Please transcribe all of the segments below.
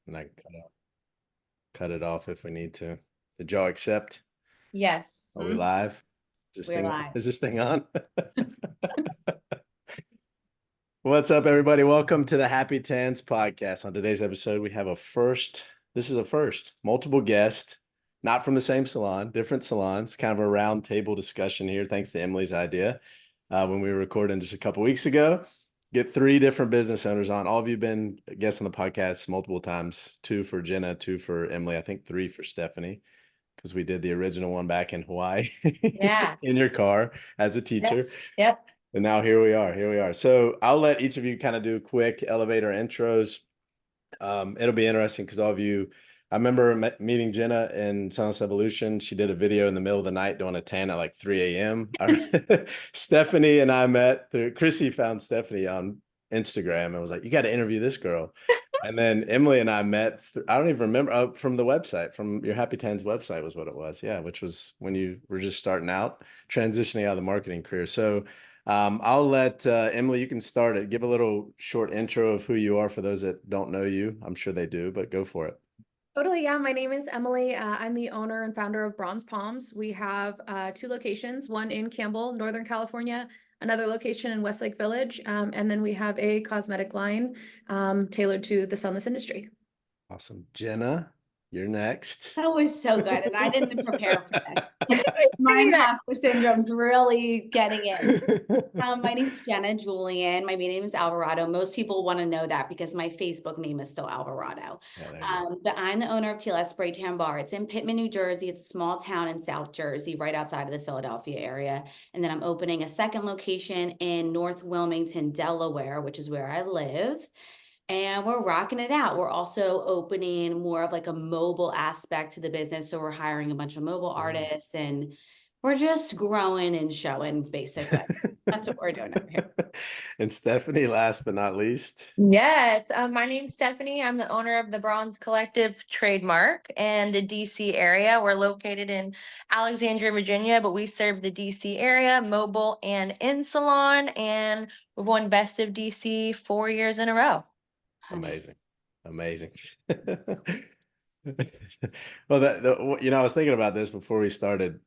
and I cut it off if we need to. Did y'all accept? Yes. Are we live? We're live. Is this thing on? What's up, everybody? Welcome to the Happy Tans podcast. On today's episode, we have a first. This is a first. Multiple guests, not from the same salon, different salons. Kind of a round table discussion here, thanks to Emily's idea when we were recording just a couple weeks ago. Get three different business owners on. All of you have been guests on the podcast multiple times. Two for Jenna, two for Emily. I think three for Stephanie, because we did the original one back in Hawaii. Yeah. In your car as a teacher. Yep. And now here we are. So I'll let each of you kind of do quick elevator intros. It'll be interesting because all of you, I remember meeting Jenna in Sunless Evolution. She did a video in the middle of the night doing a tan at like 3 a.m. Stephanie and I met through, Chrissy found Stephanie on Instagram and was like, you got to interview this girl. And then Emily and I met, I don't even remember, from the website, from your Happy Tans website was what it was. Yeah, which was when you were just starting out, transitioning out of the marketing career. So I'll let Emily, you can start it. Give a little short intro of who you are for those that don't know you. I'm sure they do, but go for it. Totally. Yeah. My name is Emily. I'm the owner and founder of Bronze Palms. We have two locations, one in Campbell, Northern California, another location in Westlake Village. And then we have a cosmetic line tailored to the sunless industry. Awesome. Jenna, you're next. That was so good. And I didn't prepare for this. My imposter syndrome's really getting in. My name's Jenna Julian. My maiden name is Alvarado. Most people want to know that because my Facebook name is still Alvarado. But I'm the owner of TLS Spray Tan Bar. It's in Pittman, New Jersey. It's a small town in South Jersey, right outside of the Philadelphia area. And then I'm opening a second location in North Wilmington, Delaware, which is where I live. And we're rocking it out. We're also opening more of like a mobile aspect to the business. So we're hiring a bunch of mobile artists and we're just growing and showing, basically. That's what we're doing over here. And Stephanie, last but not least. Yes, my name's Stephanie. I'm the owner of the Bronze Collective trademark and the DC area. We're located in Alexandria, Virginia, but we serve the DC area, mobile and in salon, and we've won Best of DC 4 years in a row. Amazing. Well, I was thinking about this before we started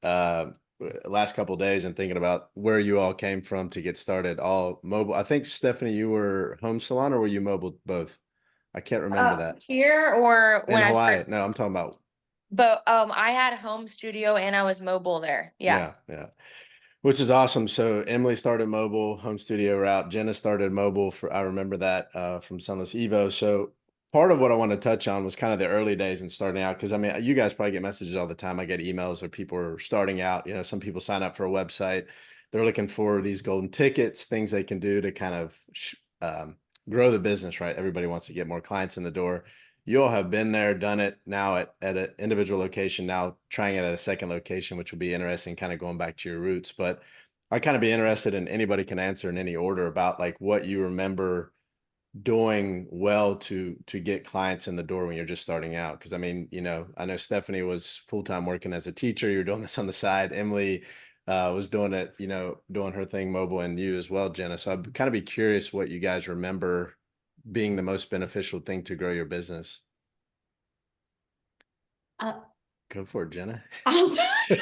last couple of days and thinking about where you all came from to get started, all mobile. I think Stephanie, you were home salon or were you mobile both? I can't remember that. Here or in Hawaii? No, I'm talking about. But I had a home studio and I was mobile there. Yeah. Which is awesome. So Emily started mobile home studio route. Jenna started mobile I remember that from Sunless Evo. So part of what I want to touch on was kind of the early days and starting out. Cause I mean, you guys probably get messages all the time. I get emails where people are starting out, some people sign up for a website. They're looking for these golden tickets, things they can do to kind of grow the business, right? Everybody wants to get more clients in the door. You all have been there, done it now at an individual location, now trying it at a second location, which will be interesting, kind of going back to your roots. But I kind of be interested in, anybody can answer in any order, about like what you remember doing well to get clients in the door when you're just starting out. Because I mean, I know Stephanie was full-time working as a teacher. You're doing this on the side. Emily was doing it, doing her thing mobile, and you as well, Jenna. So I'd kind of be curious what you guys remember being the most beneficial thing to grow your business. Go for it, Jenna. I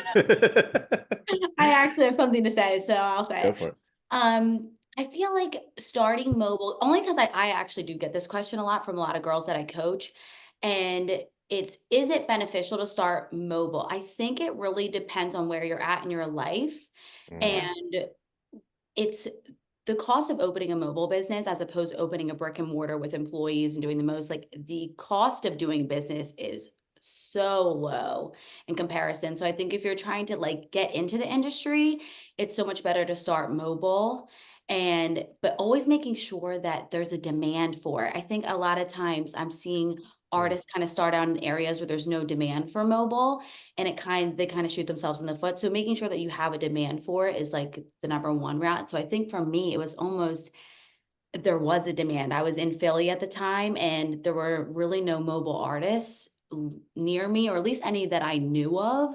actually have something to say, so I'll say Go for it. I feel like starting mobile, only because I actually do get this question a lot from a lot of girls that I coach, and is it beneficial to start mobile? I think it really depends on where you're at in your life. And it's the cost of opening a mobile business as opposed to opening a brick and mortar with employees and doing the most, like the cost of doing business is so low in comparison. So I think if you're trying to like get into the industry, it's so much better to start mobile, but always making sure that there's a demand for it. I think a lot of times I'm seeing artists kind of start out in areas where there's no demand for mobile, and they kind of shoot themselves in the foot. So making sure that you have a demand for it is like the number one route. So I think for me, it was almost, there was a demand. I was in Philly at the time and there were really no mobile artists near me, or at least any that I knew of.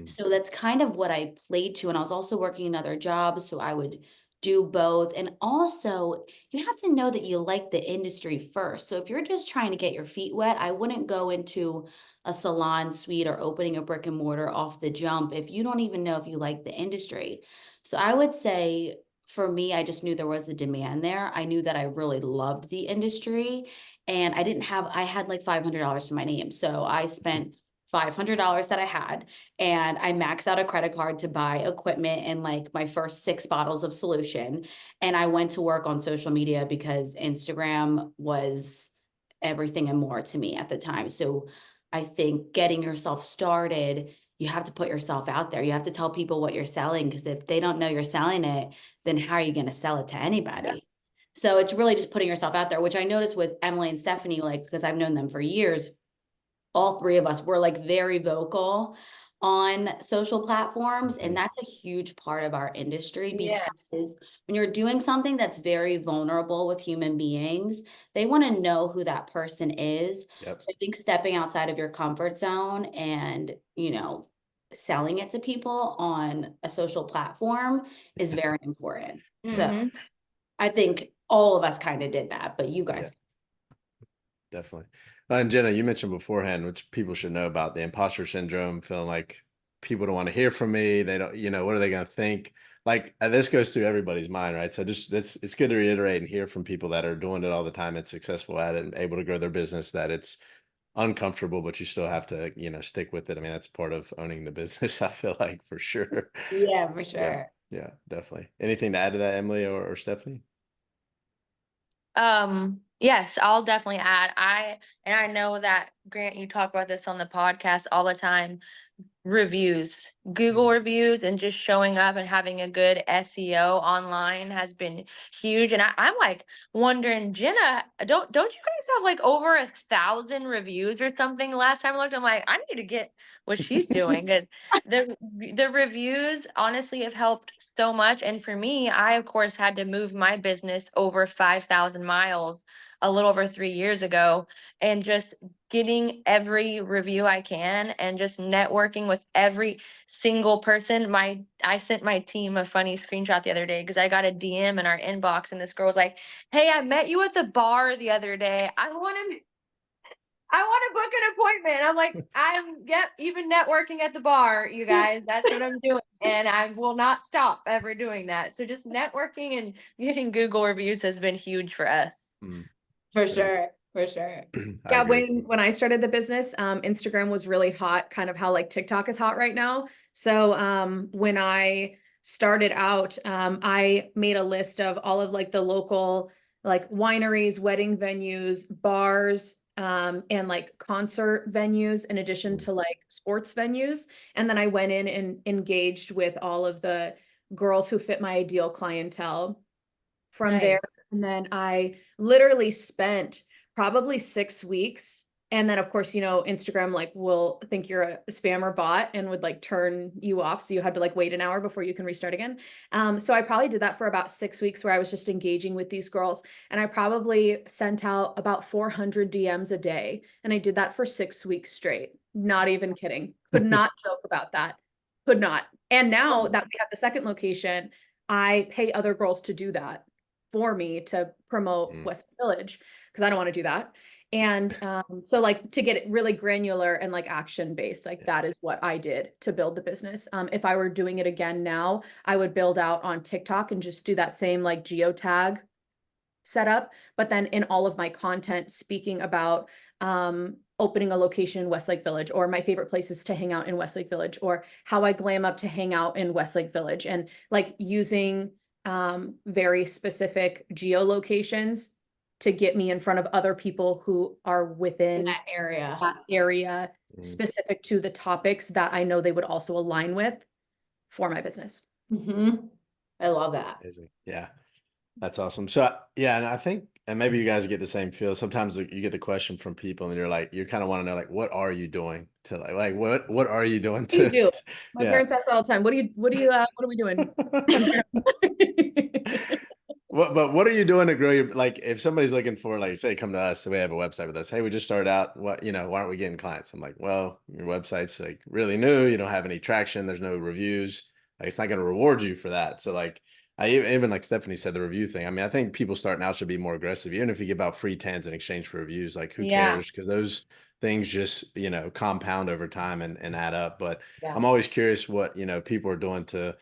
So that's kind of what I played to. And I was also working another job. So I would do both. And also, you have to know that you like the industry first. So if you're just trying to get your feet wet, I wouldn't go into a salon suite or opening a brick and mortar off the jump if you don't even know if you like the industry. So I would say for me, I just knew there was a demand there. I knew that I really loved the industry, and I had like $500 to my name. So I spent $500 that I had, and I maxed out a credit card to buy equipment and like my first 6 bottles of solution. And I went to work on social media because Instagram was everything and more to me at the time. So I think getting yourself started, you have to put yourself out there. You have to tell people what you're selling, because if they don't know you're selling it, then how are you going to sell it to anybody? Yeah. So it's really just putting yourself out there, which I noticed with Emily and Stephanie, like, because I've known them for years, all 3 of us were like very vocal on social platforms. And that's a huge part of our industry, Yes. because when you're doing something that's very vulnerable with human beings, they want to know who that person is. Yep. So I think stepping outside of your comfort zone and, selling it to people on a social platform is very important. So Mhm. I think all of us kind of did that, but you Yeah. guys. Definitely. And Jenna, you mentioned beforehand, which people should know about, the imposter syndrome, feeling like people don't want to hear from me. They don't, what are they going to think? Like this goes through everybody's mind, right? So just it's good to reiterate and hear from people that are doing it all the time and successful at it and able to grow their business, that it's uncomfortable, but you still have to, stick with it. I mean, that's part of owning the business, I feel like, for sure. Yeah, for Yeah. sure. Yeah, definitely. Anything to add to that, Emily or Stephanie? Yes, I'll definitely add. I know that Grant, you talk about this on the podcast all the time. Reviews, Google reviews, and just showing up and having a good SEO online has been huge. And I'm like wondering, Jenna, don't you guys have like over 1,000 reviews or something? Last time I looked, I'm like, I need to get what she's doing. 'Cause the reviews honestly have helped so much. And for me, I of course had to move my business over 5,000 miles a little over 3 years ago, and just getting every review I can and just networking with every single person. I sent my team a funny screenshot the other day because I got a DM in our inbox, and this girl was like, "Hey, I met you at the bar the other day. I want to book an appointment." I'm like, yep, even networking at the bar, you guys, that's what I'm doing. And I will not stop ever doing that. So just networking and getting Google reviews has been huge for us. Mm, For sure, for sure. I Yeah, agree. when I started the business, Instagram was really hot, kind of how like TikTok is hot right now. So when I started out, I made a list of all of like the local like wineries, wedding venues, bars, and like concert venues, in addition to like sports venues. And then I went in and engaged with all of the girls who fit my ideal clientele from there. Nice. And then I literally spent probably 6 weeks. And then of course, Instagram like will think you're a spammer bot and would like turn you off. So you had to like wait an hour before you can restart again. So I probably did that for about 6 weeks, where I was just engaging with these girls. And I probably sent out about 400 DMs a day. And I did that for 6 weeks straight. Not even kidding. Could not joke about that. Could not. And now that we have the second location, I pay other girls to do that for me to promote Mm. West Village, because I don't want to do that. And so like to get it really granular and like action based, like that is what I did to build the business. If I were doing it again now, I would build out on TikTok and just do that same like geotag setup, but then in all of my content speaking about opening a location in Westlake Village, or my favorite places to hang out in Westlake Village, or how I glam up to hang out in Westlake Village, and like using very specific geolocations to get me in front of other people who are In within that area. that area, Mm. specific to the topics that I know they would also align with for my business. I love that. Amazing. Yeah. That's awesome. So yeah, and I think, and maybe you guys get the same feel. Sometimes you get the question from people and you're like, you kind of want to know, like, what are you doing to what are you doing What do you to, do? My yeah. parents ask that all the time. What are we doing? But what are you doing to grow your, like, if somebody's looking for, like, say, come to us, so we have a website with us. Hey, we just started out. Why aren't we getting clients? I'm like, well, your website's like really new. You don't have any traction. There's no reviews. Like, it's not going to reward you for that. So like, Even like Stephanie said, the review thing. I mean, I think people starting out should be more aggressive, even if you give out free tens in exchange for reviews. Like, who Yeah. cares? Because those things just, you know, compound over time and add up. But Yeah. I'm always curious what, you know, people are doing to,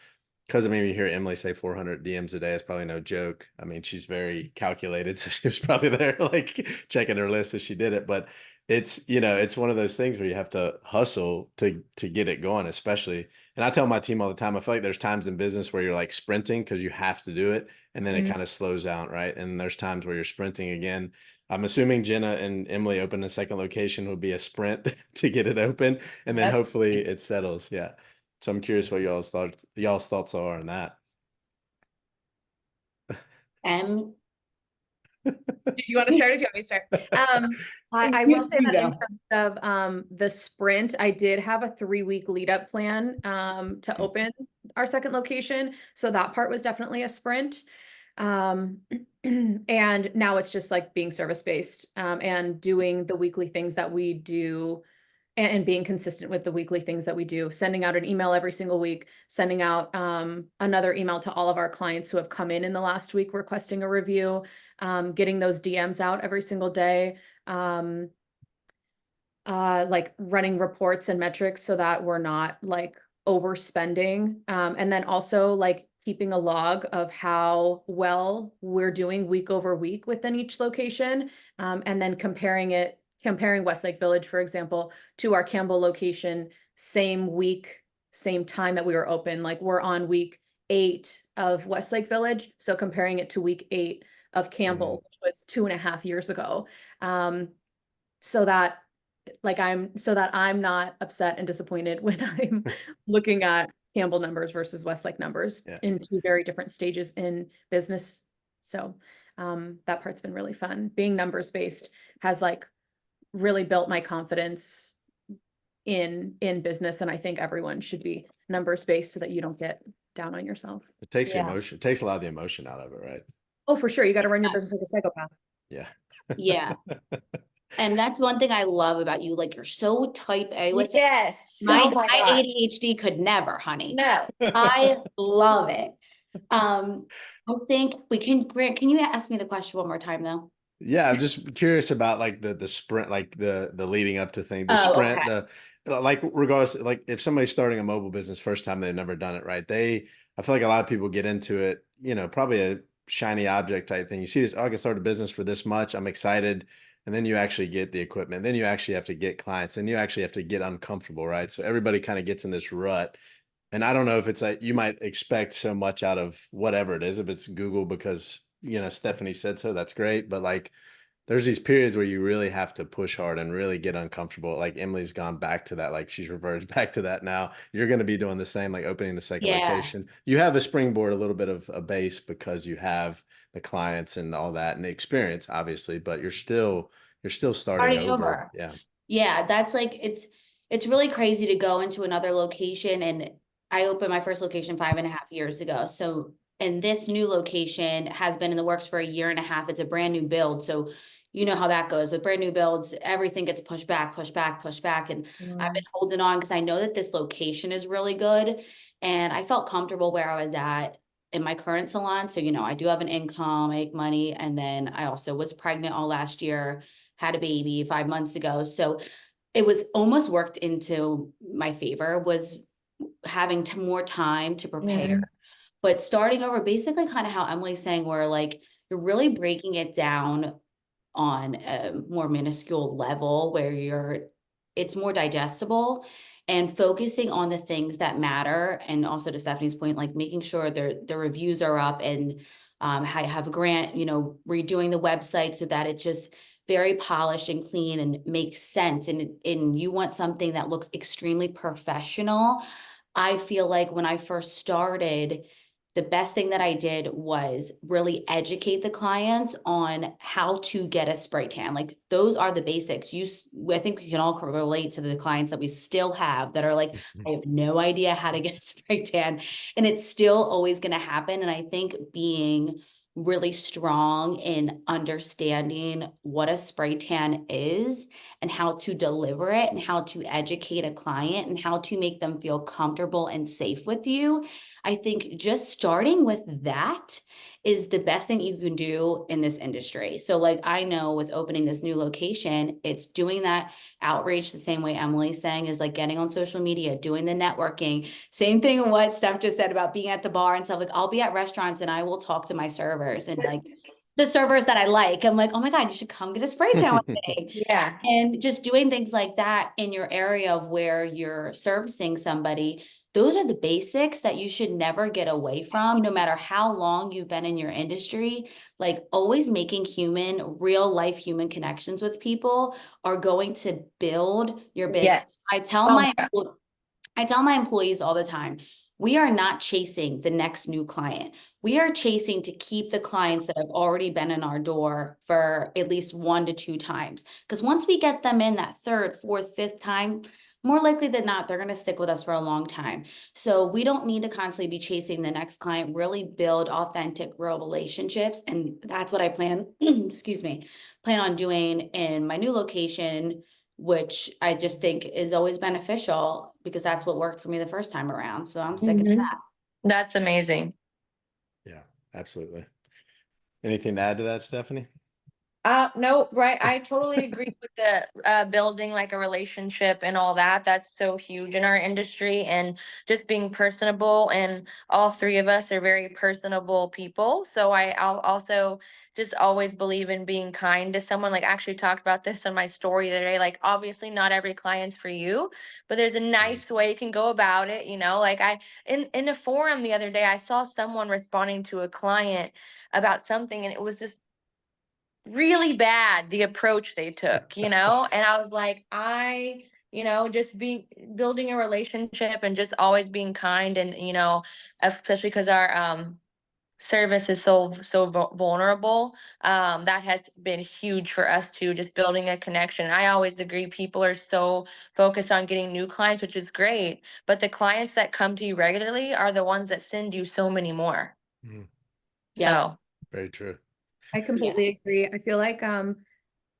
because I mean, you hear Emily say 400 DMs a day. It's probably no joke. I mean, she's very calculated, so she was probably there like checking her list as she did it. But it's, you know, it's one of those things where you have to hustle to get it going, especially. And I tell my team all the time, I feel like there's times in business where you're like sprinting because you have to do it, and then it Mhm. kind of slows down, right? And there's times where you're sprinting again. I'm assuming Jenna and Emily open a second location would be a sprint to get it open, and then Yep. hopefully it settles. Yeah. So I'm curious what y'all's thoughts are on that. And Did you want to start or do you want me to start? I will say You that in go. terms of the sprint, I did have a 3-week lead up plan to open our second location. So that part was definitely a sprint. And now it's just like being service-based and doing the weekly things that we do and being consistent with the weekly things that we do, sending out an email every single week, sending out another email to all of our clients who have come in the last week requesting a review, getting those DMs out every single day, like running reports and metrics so that we're not like overspending. And then also like keeping a log of how well we're doing week over week within each location. And then comparing Westlake Village, for example, to our Campbell location, same week, same time that we were open. Like we're on week 8 of Westlake Village. So comparing it to week 8 of Campbell, which was 2.5 years ago. So that I'm not upset and disappointed when I'm looking at Campbell numbers versus Westlake numbers Yeah. in 2 very different stages in business. So that part's been really fun. Being numbers based has like really built my confidence in business, and I think everyone should be numbers based so that you don't get down on yourself. It takes the Yeah. emotion, it takes a lot of the emotion out of it, right? Oh, for sure. You got to run your business like a psychopath. Yeah. Yeah. And that's one thing I love about you. Like, you're so type A with it. Yes. My, Oh my my God. ADHD could never, honey. No. I love it. I think Grant, can you ask me the question one more time though? Yeah, I'm just curious about like the sprint, like the leading up to thing, the Oh, sprint, okay. the like regardless, like if somebody's starting a mobile business first time they've never done it, right? I feel like a lot of people get into it, you know, probably a shiny object type thing. You see this, oh, I can start a business for this much, I'm excited, and then you actually get the equipment, then you actually have to get clients, then you actually have to get uncomfortable, right? So everybody kind of gets in this rut. And I don't know if it's like you might expect so much out of whatever it is. If it's Google because, you know, Stephanie said so, that's great. But like there's these periods where you really have to push hard and really get uncomfortable. Like Emily's gone back to that, like she's reverted back to that now. You're going to be doing the same, like opening the second Yeah. location. You have a springboard, a little bit of a base because you have the clients and all that and the experience, obviously, but you're still starting Starting over. over. Yeah. Yeah, that's like it's really crazy to go into another location. And I opened my first location 5.5 years ago. So, and this new location has been in the works for a year and a half. It's a brand new build. So you know how that goes with brand new builds, everything gets pushed back, pushed back, pushed back. And I've been holding on because I know that this location is really good. And I felt comfortable where I was at in my current salon. So, you know, I do have an income, I make money. And then I also was pregnant all last year, had a baby 5 months ago. So it was almost worked into my favor, was having more time to prepare. But starting over, basically kind of how Emily's saying, where like you're really breaking it down on a more minuscule level where it's more digestible and focusing on the things that matter. And also to Stephanie's point, like making sure the reviews are up and have Grant, you know, redoing the website so that it's just very polished and clean and makes sense. And you want something that looks extremely professional. I feel like when I first started, the best thing that I did was really educate the clients on how to get a spray tan. Like those are the basics. I think we can all relate to the clients that we still have that are like, I have no idea how to get a spray tan, and it's still always going to happen. And I think being really strong in understanding what a spray tan is and how to deliver it and how to educate a client and how to make them feel comfortable and safe with you, I think just starting with that is the best thing you can do in this industry. So like, I know with opening this new location, it's doing that outreach the same way Emily's saying, is like getting on social media, doing the networking. Same thing what Steph just said about being at the bar and stuff. Like, I'll be at restaurants and I will talk to my servers, and like the servers that I like, I'm like, oh my God, you should come get a spray tan with me. Yeah. And just doing things like that in your area of where you're servicing somebody, those are the basics that you should never get away from, no matter how long you've been in your industry. Like, always making real life human connections with people are going to build your business. Yes. I tell Oh my my God. employees all the time, we are not chasing the next new client. We are chasing to keep the clients that have already been in our door for at least 1 to 2 times. Because once we get them in that third, fourth, fifth time, more likely than not, they're going to stick with us for a long time. So we don't need to constantly be chasing the next client, really build authentic, real relationships. And that's what I plan, excuse me, plan on doing in my new location, which I just think is always beneficial because that's what worked for me the first time around. So I'm sticking to Mhm. that. That's amazing. Yeah, absolutely. Anything to add to that, Stephanie? No, right. I totally agree with the building like a relationship and all that. That's so huge in our industry, and just being personable. And all three of us are very personable people. So I'll also just always believe in being kind to someone. Like, I actually talked about this on my story the other day. Like, obviously not every client's for you, but there's a nice way you can go about it. Like, in a forum the other day, I saw someone responding to a client about something, and it was just really bad, the approach they took, and I was like, just be building a relationship and just always being kind, and especially because our service is so vulnerable. That has been huge for us too, just building a connection. I always agree, people are so focused on getting new clients, which is great, but the clients that come to you regularly are the ones that send you so many more. Mm, Yeah. So very true. I completely agree. I feel like a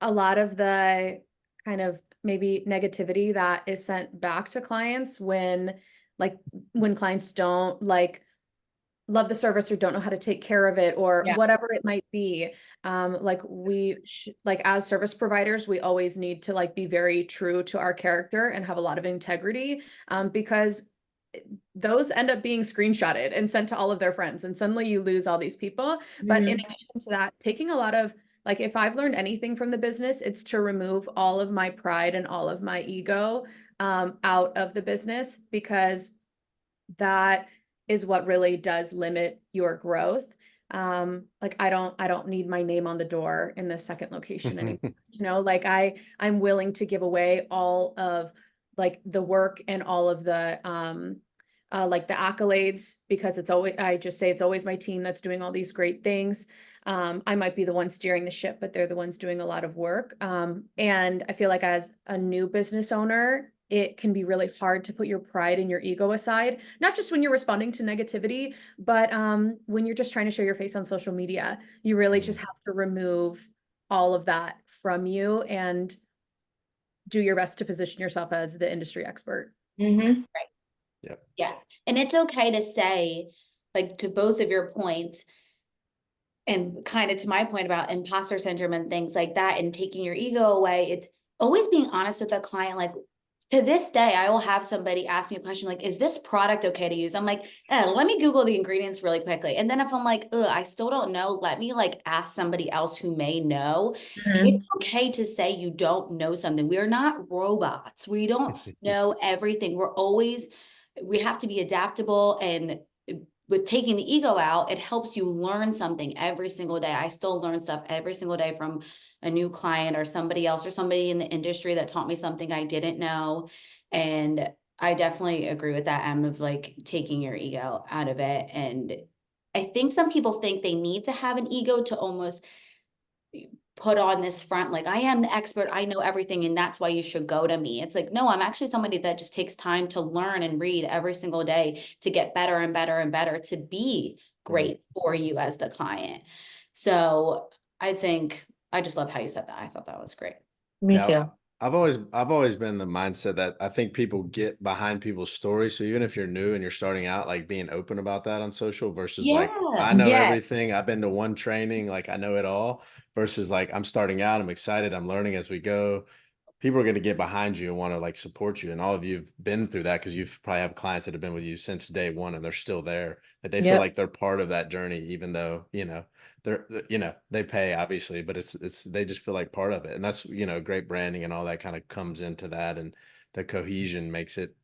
lot of the kind of maybe negativity that is sent back to clients when clients don't love the service or don't know how to take care of it or yeah. whatever it might be. As service providers, we always need to be very true to our character and have a lot of integrity, because those end up being screenshotted and sent to all of their friends, and suddenly you lose all these people. But in addition to that, taking a lot of if I've learned anything from the business, it's to remove all of my pride and all of my ego out of the business, because that is what really does limit your growth. I don't need my name on the door in the second location anymore. I'm willing to give away all of the work and all of the the accolades, because I just say it's always my team that's doing all these great things. I might be the one steering the ship, but they're the ones doing a lot of work. And I feel like as a new business owner, it can be really hard to put your pride and your ego aside, not just when you're responding to negativity, but when you're just trying to show your face on social media. You really just have to remove all of that from you and do your best to position yourself as the industry expert. Mm-hmm. Right. Yep. Yeah. And it's okay to say, like, to both of your points, and kind of to my point about imposter syndrome and things like that, and taking your ego away, it's always being honest with a client. Like, to this day, I will have somebody ask me a question like, is this product okay to use? I'm like, let me Google the ingredients really quickly. And then if I'm like, I still don't know, let me ask somebody else who may know. It's okay to say you don't know something. We are not robots. We don't know everything. We have to be adaptable, and with taking the ego out, it helps you learn something every single day. I still learn stuff every single day from a new client or somebody else or somebody in the industry that taught me something I didn't know. And I definitely agree with that, of taking your ego out of it. And I think some people think they need to have an ego to almost put on this front, like, I am the expert, I know everything, and that's why you should go to me. It's like, no, I'm actually somebody that just takes time to learn and read every single day to get better and better and better, to be great for you as the client. So I just love how you said that. I thought that was great. Me Yeah, too. I've always been the mindset that I think people get behind people's stories. So even if you're new and you're starting out, like being open about that on social versus like, I Yeah. know everything. Yes. I've been to one training, like I know it all versus like I'm starting out, I'm excited, I'm learning as we go. People are going to get behind you and want to like support you. And all of you've been through that because you've probably have clients that have been with you since day one and they're still there. That they feel Yep. like they're part of that journey, even though, they pay obviously, but it's they just feel like part of it. And that's, great branding and all that kind of comes into that. And the cohesion makes it,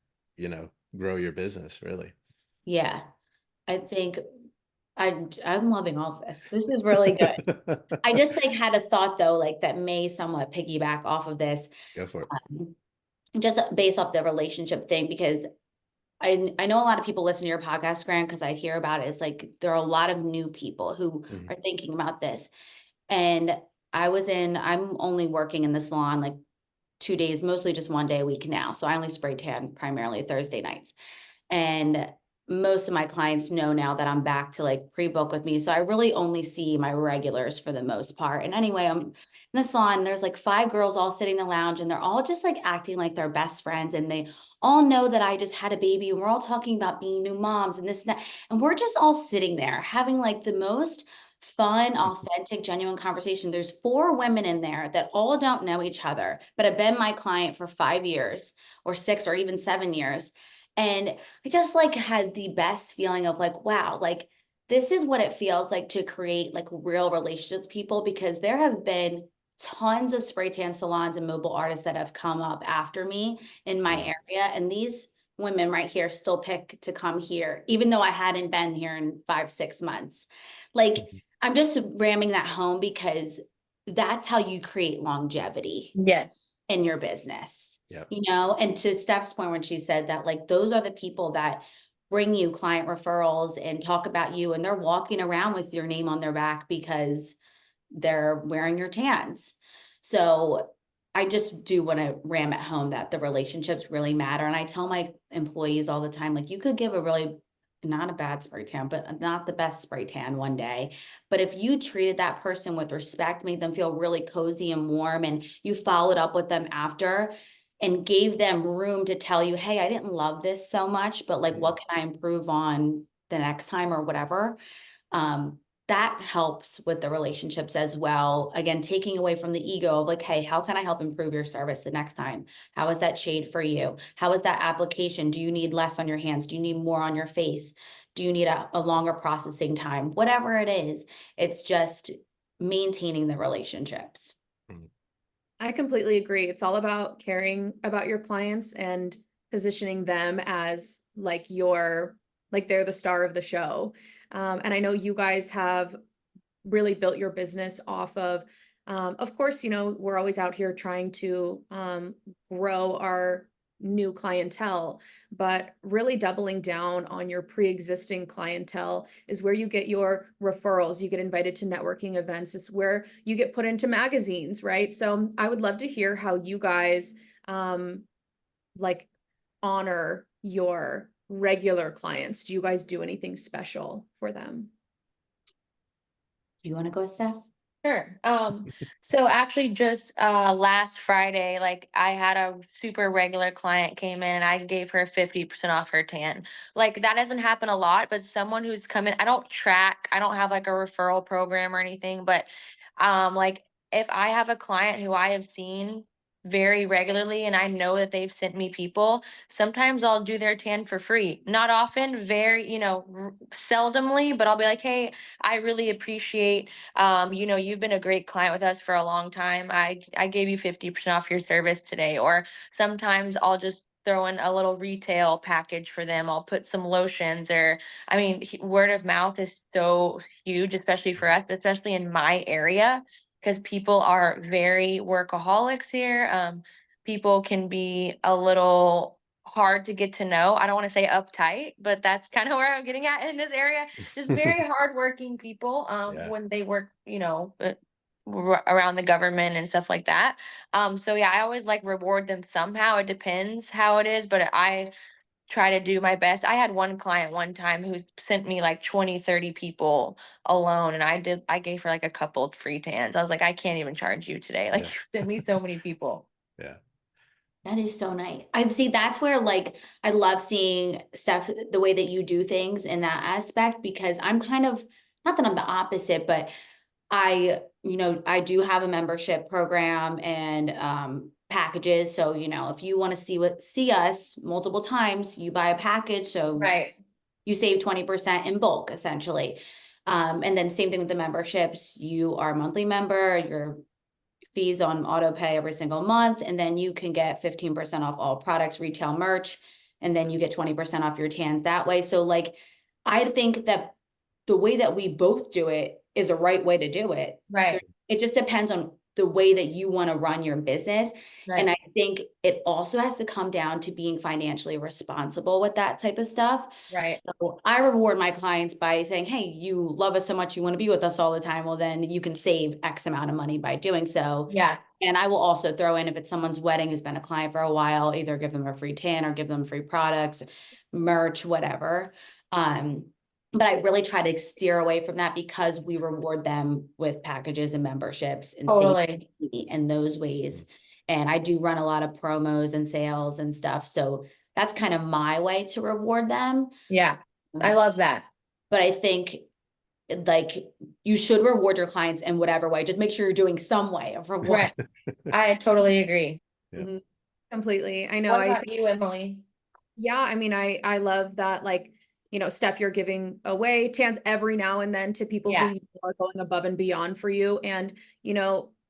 grow your business really. Yeah. I think I'm loving all this. This is really good. I just like had a thought though, like that may somewhat piggyback off of this, Go for it. um, just based off the relationship thing, because I know a lot of people listen to your podcast, Grant, because I hear about it. It's like there are a lot of new people who Mhm. are thinking about this. And I'm only working in the salon like 2 days, mostly just one day a week now. So I only spray tan primarily Thursday nights. And most of my clients know now that I'm back to like pre-book with me. So I really only see my regulars for the most part. And anyway, I'm in the salon, there's like 5 girls all sitting in the lounge and they're all just like acting like they're best friends. And they all know that I just had a baby and we're all talking about being new moms and this and that. And we're just all sitting there having like the most fun, authentic, genuine conversation. There's 4 women in there that all don't know each other, but have been my client for 5 years or 6 or even 7 years. And I just like had the best feeling of like, wow, like this is what it feels like to create like real relationships with people, because there have been tons of spray tan salons and mobile artists that have come up after me in my Mhm. area. And these women right here still pick to come here, even though I hadn't been here in 5, 6 months. Like Mhm. I'm just ramming that home because that's how you create longevity Yes. in your business, Yep. and to Steph's point when she said that, like, those are the people that bring you client referrals and talk about you, and they're walking around with your name on their back because they're wearing your tans. So I just do want to ram at home that the relationships really matter. And I tell my employees all the time, like, you could give a really not a bad spray tan, but not the best spray tan one day. But if you treated that person with respect, made them feel really cozy and warm, and you followed up with them after and gave them room to tell you, hey, I didn't love this so much, but like, what can I improve on the next time or whatever? um, that helps with the relationships as well. Again, taking away from the ego of like, hey, how can I help improve your service the next time? How is that shade for you? How is that application? Do you need less on your hands? Do you need more on your face? Do you need a longer processing time? Whatever it is, it's just maintaining the relationships. Mhm. I completely agree. It's all about caring about your clients and positioning them as like they're the star of the show. And I know you guys have really built your business off of course, we're always out here trying to grow our new clientele, but really doubling down on your pre-existing clientele is where you get your referrals. You get invited to networking events. It's where you get put into magazines, right? So I would love to hear how you guys um, like honor your regular clients. Do you guys do anything special for them? Do you want to go, Steph? Sure. So actually just last Friday, like I had a super regular client came in and I gave her 50% off her tan. Like that doesn't happen a lot, but someone who's come in, I don't have like a referral program or anything, but like if I have a client who I have seen very regularly and I know that they've sent me people, sometimes I'll do their tan for free. Not often, very, seldomly, but I'll be like, "Hey, I really appreciate you've been a great client with us for a long time. I gave you 50% off your service today." Or sometimes I'll just throw in a little retail package for them. I'll put some lotions or I mean, word of mouth is so huge, especially for us, especially in my area, because people are very workaholics here. People can be a little hard to get to know. I don't want to say uptight, but that's kind of where I'm getting at in this area. Just very hardworking people Yeah. when they work, around the government and stuff like that. So yeah, I always like reward them somehow. It depends how it is, but I try to do my best. I had one client one time who sent me like 20, 30 people alone, and I gave her like a couple of free tans. I was like, I can't even charge you today. Like Yeah. you sent me so many people. Yeah. That is so nice. I see that's where like I love seeing Steph the way that you do things in that aspect because I'm kind of not that I'm the opposite, but I do have a membership program and packages. So, if you want to see us multiple times, you buy a package. So Right. you save 20% in bulk essentially. And then same thing with the memberships. You are a monthly member, your fees on auto pay every single month, and then you can get 15% off all products, retail merch, and then you get 20% off your tans that way. So like, I think that the way that we both do it is a right way to do it. Right. It just depends on the way that you want to run your business. Right. And I think it also has to come down to being financially responsible with that type of stuff. Right. So I reward my clients by saying, hey, you love us so much, you want to be with us all the time. Well, then you can save X amount of money by doing so. Yeah. And I will also throw in, if it's someone's wedding who's been a client for a while, either give them a free tan or give them free products, merch, whatever. But I really try to steer away from that because we reward them with packages and memberships and Totally. in those ways. And I do run a lot of promos and sales and stuff. So that's kind of my way to reward them. Yeah. I love that. But I think like you should reward your clients in whatever way. Just make sure you're doing some way of reward. Right. I totally agree. Yeah. Completely. I know. What I about you, Emily? Yeah, I mean, I love that, like, Steph, you're giving away tans every now and then to people who Yeah. you know are going above and beyond for you. And,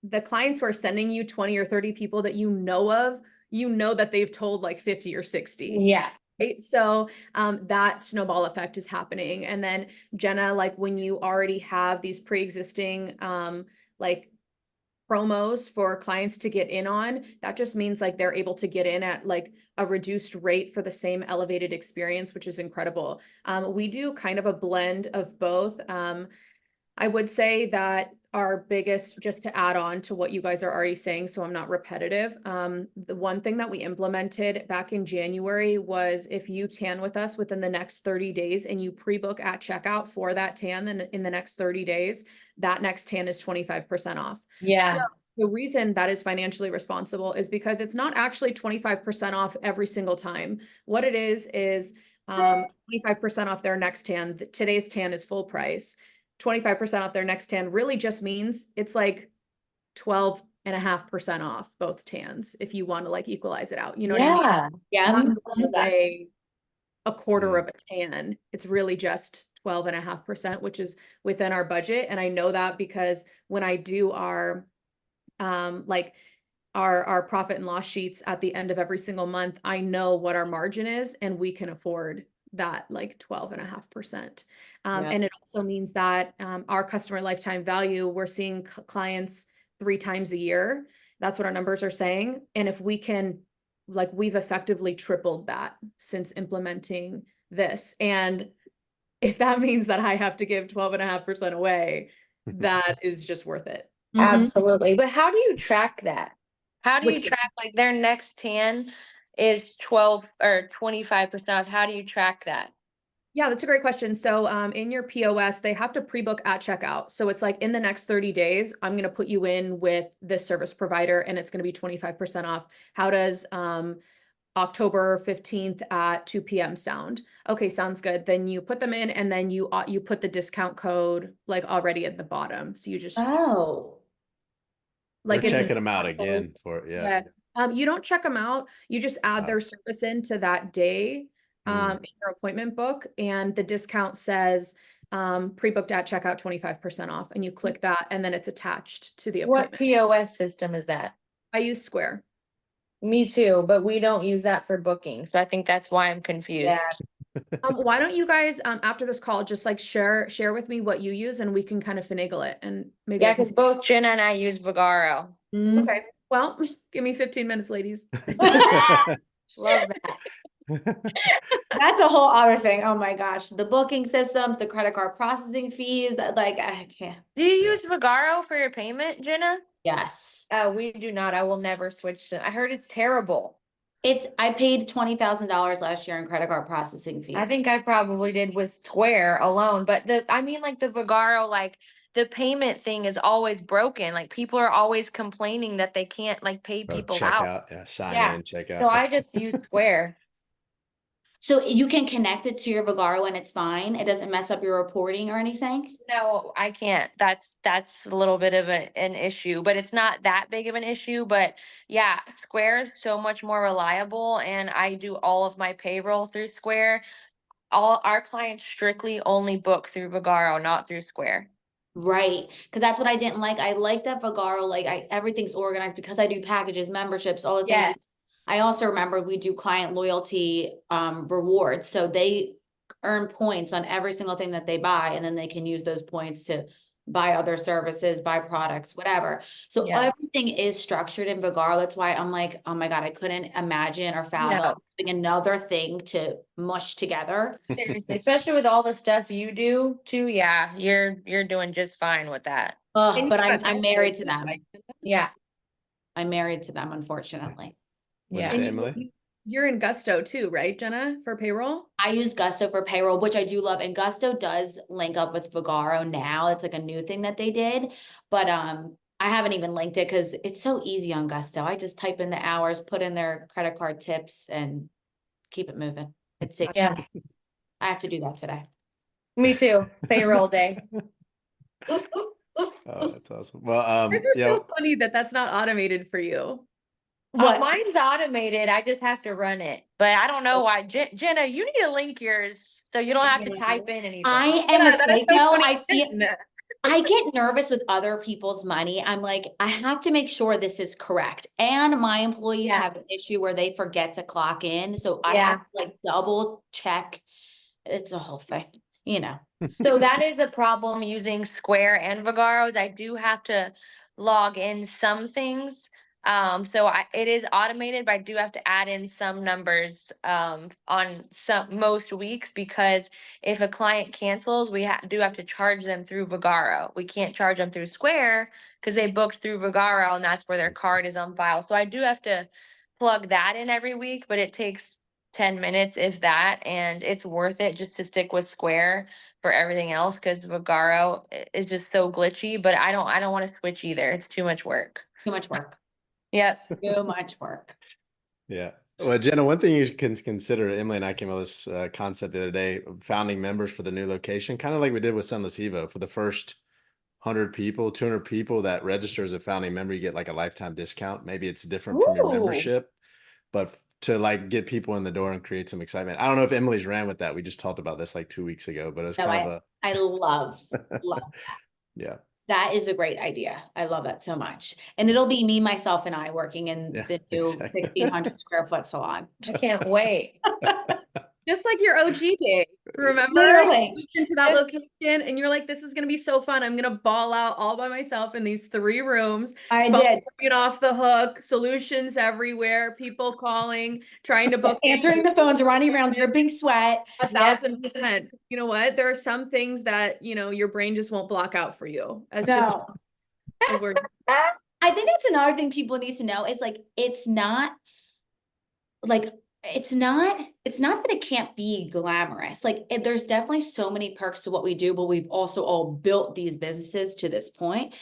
the clients who are sending you 20 or 30 people that you know of, that they've told like 50 or 60. Yeah. Right? So that snowball effect is happening. And then Jenna, like when you already have these pre-existing like promos for clients to get in on, that just means like they're able to get in at like a reduced rate for the same elevated experience, which is incredible. We do kind of a blend of both. I would say that our biggest, just to add on to what you guys are already saying, so I'm not repetitive, the one thing that we implemented back in January was if you tan with us within the next 30 days and you pre-book at checkout for that tan, then in the next 30 days, that next tan is 25% off. Yeah. So the reason that is financially responsible is because it's not actually 25% off every single time. What it is 25% off their next tan. Today's tan is full price. 25% off their next tan really just means it's like 12.5% off both tans if you want to like equalize it out. You know what I mean? Yeah. Yeah. Not love that. a quarter Yeah. of a tan. It's really just 12.5%, which is within our budget. And I know that because when I do our like our profit and loss sheets at the end of every single month, I know what our margin is and we can afford that like 12.5%. Yeah. And it also means that our customer lifetime value, we're seeing clients 3 times a year. That's what our numbers are saying. And if we can, like, we've effectively tripled that since implementing this. And if that means that I have to give 12.5% away, that is just worth it. Mhm. Absolutely. But how do you track that? How do you Which- track like their next tan is 12 or 25% off? How do you track that? Yeah, that's a great question. So in your POS, they have to pre-book at checkout. So it's like in the next 30 days, I'm going to put you in with this service provider and it's going to be 25% off. How does October 15th at 2 p.m. sound? Okay, sounds good. Then you put them in and then you put the discount code like already at the bottom. So you just Oh. like We're it's checking them out discount code. again for it. Yeah. You don't check them out. You just add their service into that day in your appointment book, and the discount says pre-booked at checkout 25% off, and you click that, and then it's attached to the What appointment. POS system is that? I use Square. Me too, but we don't use that for booking. So I think that's why I'm confused. Yeah. Why don't you guys after this call just like share with me what you use, and we can kind of finagle it, and maybe Yeah, I can- because both Jenna and I use Vigaro. Okay. Well, give me 15 minutes, ladies. Love that. That's a whole other thing. Oh my gosh. The booking systems, the credit card processing fees, that like I can't. Do you use Vigaro for your payment, Jenna? Yes. We do not. I will never switch to. I heard it's terrible. I paid $20,000 last year in credit card processing fees. I think I probably did with Square alone, but I mean like the Vigaro, like the payment thing is always broken. Like people are always complaining that they can't like pay Oh, people check out. out. Yeah. Sign Yeah. in, check So out. I just use Square. So you can connect it to your Vagaro and it's fine. It doesn't mess up your reporting or anything? No, I can't. That's a little bit of an issue, but it's not that big of an issue. But yeah, Square is so much more reliable, and I do all of my payroll through Square. All our clients strictly only book through Vagaro, not through Square. Right, because that's what I didn't like. I like that Vagaro, like everything's organized because I do packages, memberships, all the things. Yes. I also remember we do client loyalty rewards, so they earn points on every single thing that they buy, and then they can use those points to buy other services, buy products, whatever. So Yeah. everything is structured in Vagaro. That's why I'm like, oh my God, I couldn't imagine or fathom No. having another thing to mush together. Seriously, especially with all the stuff you do too. Yeah, you're doing just fine with that. Ugh, And but you've got I'm Gusto married to too, them. right? Yeah. I'm married to them, unfortunately. What'd Yeah. you say, And Emily? you're in Gusto too, right, Jenna, for payroll? I use Gusto for payroll, which I do love, and Gusto does link up with Vagaro now. It's like a new thing that they did, but I haven't even linked it because it's so easy on Gusto. I just type in the hours, put in their credit card tips, and keep it moving. It takes. Yeah. I have to do that today. Me too. Payroll day. Oh, that's awesome. Well, These are yeah, so funny that that's not automated for you. What? Mine's automated. I just have to run it. But I don't know why. Jenna, you need to link yours so you don't have to type in anything. I am Yeah, a that is so psycho. I feel 2010. I get nervous with other people's money. I'm like, I have to make sure this is correct. And my employees have an issue where they forget to clock in. So I have to like double check. It's a whole thing, you know. So that is a problem using Square and Vagaro's. I do have to log in some things. It is automated, but I do have to add in some numbers on most weeks, because if a client cancels, we do have to charge them through Vagaro. We can't charge them through Square because they booked through Vagaro and that's where their card is on file. So I do have to plug that in every week, but it takes 10 minutes if that, and it's worth it just to stick with Square for everything else, because Vagaro is just so glitchy, but I don't want to switch either. It's too much work. Too much work. Yep. Too much work. yeah. Well, Jenna, one thing you can consider, Emily and I came up with this concept the other day, of founding members for the new location, kind of like we did with Sunless Evo. For the first 100 people, 200 people that register as a founding member, you get like a lifetime discount. Maybe it's different from your Ooh. membership, but to like get people in the door and create some excitement. I don't know if Emily's ran with that. We just talked about this like 2 weeks ago, but it was No, kind of I love yeah. that is a great idea. I love that so much. And it'll be me, myself, and I working in Yeah, the new exactly. 1,600 square foot salon. I can't wait. Just like your OG day. Remember? Literally. You moved into that location and you're like, this is gonna be so fun. I'm gonna ball out all by myself in these 3 rooms. I Phones did. Get off the hook, solutions everywhere, people calling, trying to book Answering the phones, running around, dripping sweat. 1,000%. You know what? There are some things that, your brain just won't block out for you. As just No. a word. I think that's another thing people need to know is like, it's not that it can't be glamorous. Like there's definitely so many perks to what we do, but we've also all built these businesses to this point.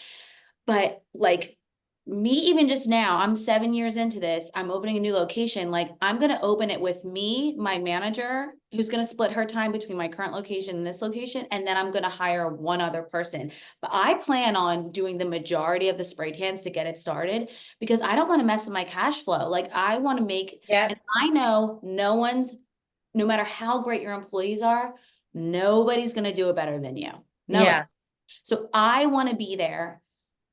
But like me, even just now, I'm 7 years into this. I'm opening a new location. Like I'm going to open it with me, my manager, who's going to split her time between my current location and this location. And then I'm going to hire one other person. But I plan on doing the majority of the spray tans to get it started because I don't want to mess with my cash flow. Like I want to make, and I know no matter how great your employees are, nobody's going to do it better than you. No. So I want to be there.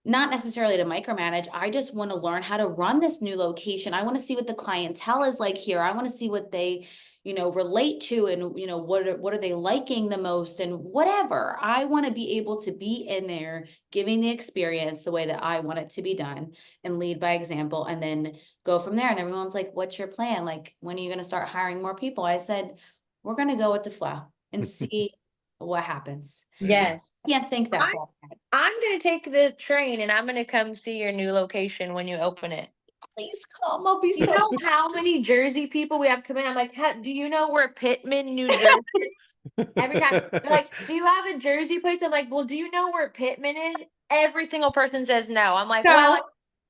Not necessarily to micromanage. I just want to learn how to run this new location. I want to see what the clientele is like here. I want to see what they, relate to and, what are they liking the most and whatever. I want to be able to be in there, giving the experience the way that I want it to be done and lead by example and then go from there. And everyone's like, what's your plan? Like, when are you going to start hiring more people? I said, we're going to go with the flow and see what happens. Yes. Can't think that far ahead. I'm going to take the train and I'm going to come see your new location when you open it. Please come. I'll be You so know how many Jersey people we have come in? I'm like, do you know we're Pittman, New Jersey? Every time. They're like, do you have a Jersey place? I'm like, well, do you know where Pittman is? Every single person says no. I'm like, well, No.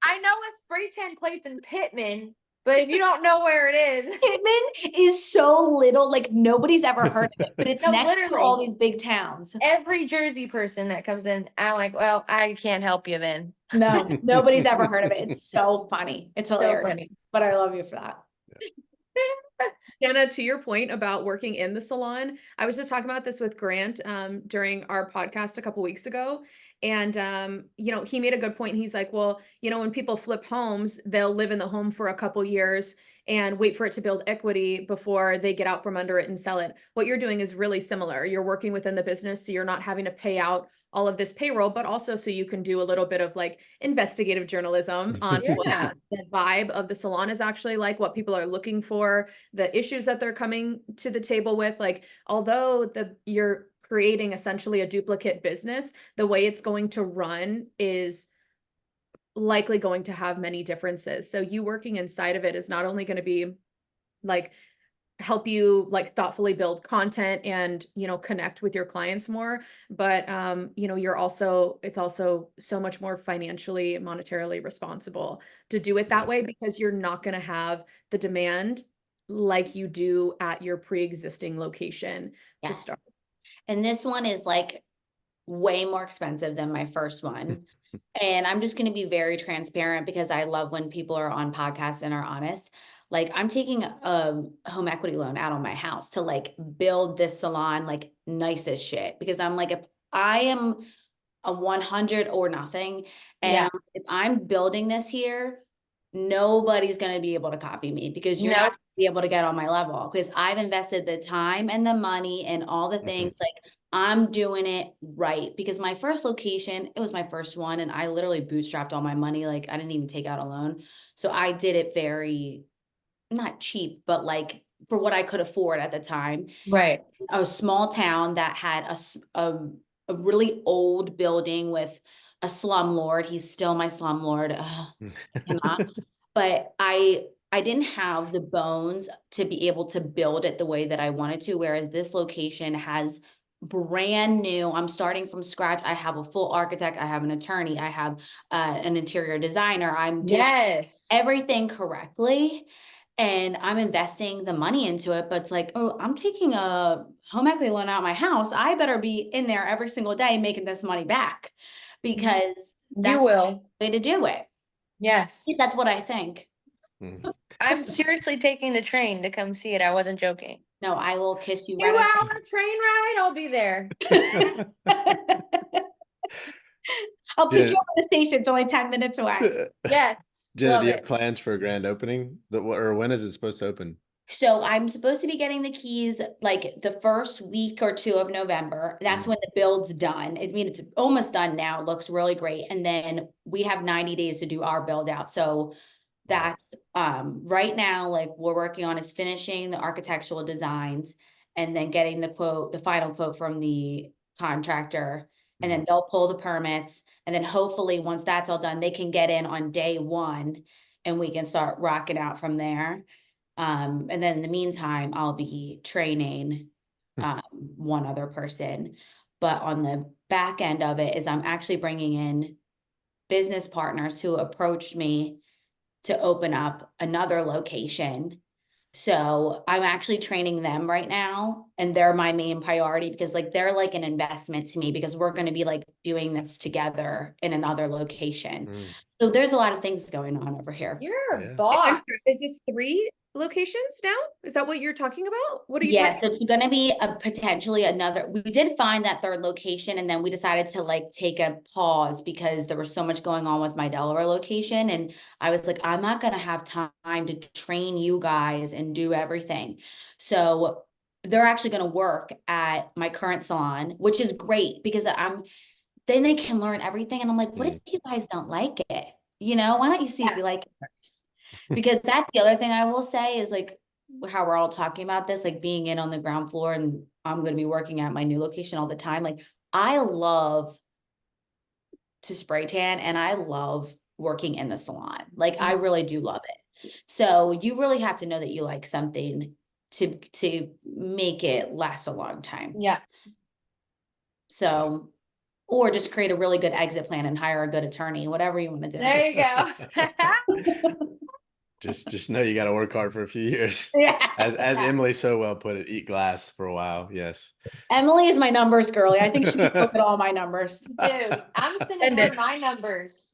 I know a spray tan place in Pittman, but if you don't know where it is, Pittman is so little, like nobody's ever heard of it, but it's no, next to all literally these big towns. every Jersey person that comes in, I'm like, well, I can't help you then. No, nobody's ever heard of it. It's so funny. It's So hilarious. funny. But I love you for that. Jenna, to your point about working in the salon, I was just talking about this with Grant during our podcast a couple weeks ago. And he made a good point. He's like, well, when people flip homes, they'll live in the home for a couple years and wait for it to build equity before they get out from under it and sell it. What you're doing is really similar. You're working within the business, so you're not having to pay out all of this payroll, but also so you can do a little bit of like investigative journalism on what Yeah. the vibe of the salon is actually like, what people are looking for, the issues that they're coming to the table with. Like, although you're creating essentially a duplicate business, the way it's going to run is likely going to have many differences. So you working inside of it is not only going to be like help you like thoughtfully build content and connect with your clients more, but it's also so much more financially, monetarily responsible to do it that way, because you're not going to have the demand like you do at your pre-existing location to Yes. start. And this one is like way more expensive than my first one. And I'm just going to be very transparent because I love when people are on podcasts and are honest. Like, I'm taking a home equity loan out on my house to like build this salon, like nice as shit. Because I'm like, if I am a 100 or nothing, and Yeah. if I'm building this here, nobody's going to be able to copy me, because you're not No. going to be able to get on my level, because I've invested the time and the money and all the things. Like, I'm doing it right, because my first location, it was my first one, and I literally bootstrapped all my money. Like, I didn't even take out a loan. So I did it very, not cheap, but like for what I could afford at the time. Right. A small town that had a really old building with a slumlord. He's still my slumlord. Ugh, I cannot. But I didn't have the bones to be able to build it the way that I wanted to, whereas this location has brand new. I'm starting from scratch. I have a full architect. I have an attorney. I have an interior designer. I'm doing Yes. everything correctly, and I'm investing the money into it. But it's like, oh, I'm taking a home equity loan out of my house. I better be in there every single day making this money back, because You that's will. the way to do it. Yes. That's what I think. I'm seriously taking the train to come see it. I wasn't joking. No, I will kiss you 2 right hour train ride, I'll be there. I'll pick you Jen- up at the station. It's only 10 minutes away. Yes. Jenna, Love do you have it. plans for a grand opening? Or when is it supposed to open? So I'm supposed to be getting the keys like the first week or two of November. That's when the build's done. I mean, it's almost done now. It looks really great. And then we have 90 days to do our build out. So that's right now, like, we're working on is finishing the architectural designs and then getting the final quote from the contractor. And then they'll pull the permits. And then hopefully once that's all done, they can get in on day one and we can start rocking out from there. And then in the meantime, I'll be training one other person. But on the back end of it is I'm actually bringing in business partners who approached me to open up another location. So I'm actually training them right now, and they're my main priority, because like they're like an investment to me, because we're going to be like doing this together in another location. So there's a lot of things going on over here. You're a Yeah. boss. Is this 3 locations now? Is that what you're talking about? What are you Yes, talking? it's going to be a potentially another. We did find that third location, and then we decided to like take a pause because there was so much going on with my Delaware location. And I was like, I'm not going to have time to train you guys and do everything. So they're actually going to work at my current salon, which is great, because then they can learn everything. And I'm like, what if you guys don't like it? Why don't you see if you like it first? Because that's the other thing I will say is like, how we're all talking about this, like being in on the ground floor, and I'm going to be working at my new location all the time. Like, I love to spray tan, and I love working in the salon. Like, I really do love it. So you really have to know that you like something to make it last a long time. Yeah. So, or just create a really good exit plan and hire a good attorney, whatever you want to do. There you go. Just know you got to work hard for a few years. Yeah. As Emily so well put it, eat glass for a while. Yes. Emily is my numbers girly. I think she can look at all my numbers. Dude, I'm sending her my numbers.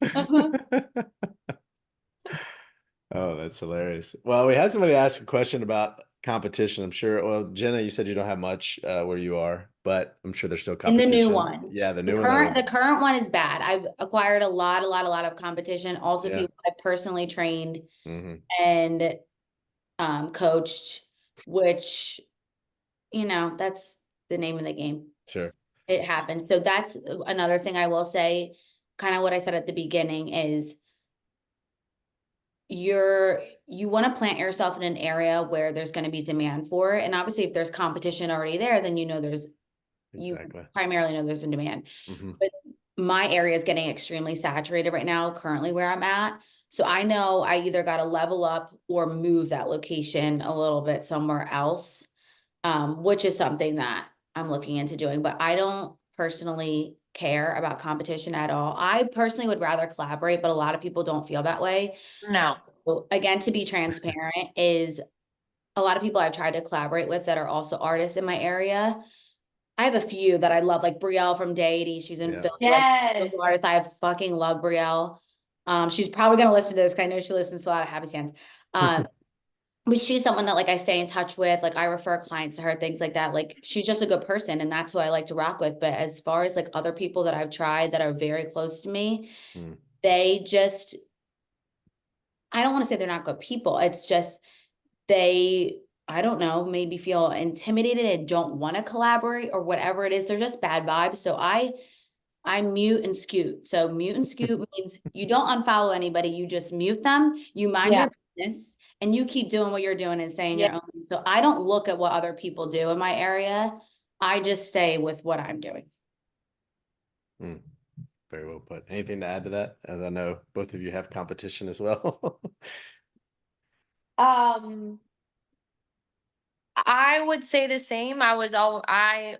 Oh, that's hilarious. Well, we had somebody ask a question about competition. I'm sure. Well, Jenna, you said you don't have much where you are, but I'm sure there's still In the competition. new one. Yeah, the The new one. the current one is bad. I've acquired a lot of competition. Also, Yeah. people I've personally trained Mm-hmm. and coached, which, you know, that's the name of the game. Sure. It happened. So that's another thing I will say, kind of what I said at the beginning is you want to plant yourself in an area where there's going to be demand for it. And obviously if there's competition already there, then you know there's Exactly. you primarily know there's a demand. Mm-hmm. But my area is getting extremely saturated right now, currently where I'm at. So I know I either got to level up or move that location a little bit somewhere else, which is something that I'm looking into doing. But I don't personally care about competition at all. I personally would rather collaborate, but a lot of people don't feel that way. No. So again, to be transparent, is a lot of people I've tried to collaborate with that are also artists in my area. I have a few that I love, like Brielle from Deity. She's in Yeah. Philly. Yes. Like, artist. I fucking love Brielle. She's probably gonna listen to this because I know she listens to a lot of Happy Sands. But she's someone that like I stay in touch with. Like I refer clients to her, things like that. Like she's just a good person, and that's who I like to rock with. But as far as like other people that I've tried that are very close to me, they just, I don't want to say they're not good people. It's just they, I don't know, maybe feel intimidated and don't want to collaborate or whatever it is. They're just bad vibes. So I mute and scoot. So mute and scoot means you don't unfollow anybody. You just mute them. You mind Yeah. your business and you keep doing what you're doing and saying Yeah. your own. So I don't look at what other people do in my area. I just stay with what I'm doing. Very well put. Anything to add to that? As I know both of you have competition as well. I would say the same. I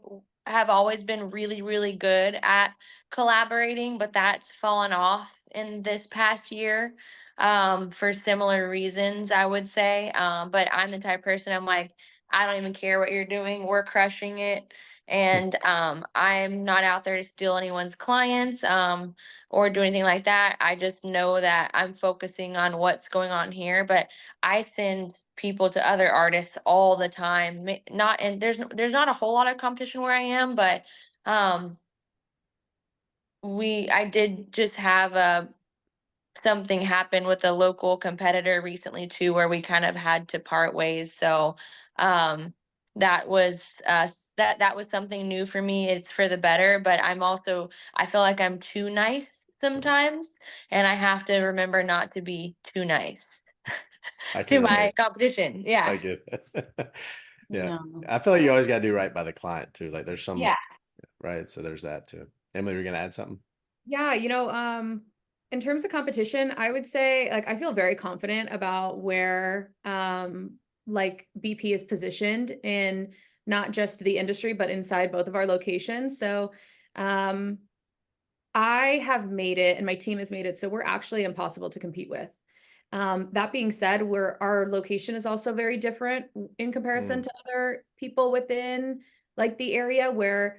have always been really, really good at collaborating, but that's fallen off in this past year, for similar reasons, I would say. But I'm the type of person, I'm like, I don't even care what you're doing. We're crushing it. And I'm not out there to steal anyone's clients, or do anything like that. I just know that I'm focusing on what's going on here. But I send people to other artists all the time. Not, and there's not a whole lot of competition where I am, but um I did just have something happen with a local competitor recently too, where we kind of had to part ways. So that was that was something new for me. It's for the better, but I feel like I'm too nice sometimes, and I have to remember not to be too nice I to can my relate. competition. Yeah. I get it. Yeah. No. I feel like you always got to do right by the client too. Like there's some, Yeah. right. So there's that too. Emily, you're going to add something? Yeah, in terms of competition, I would say like I feel very confident about where like BP is positioned in not just the industry, but inside both of our locations. So I have made it and my team has made it so we're actually impossible to compete with. That being said, our location is also very different in comparison to other people within like the area where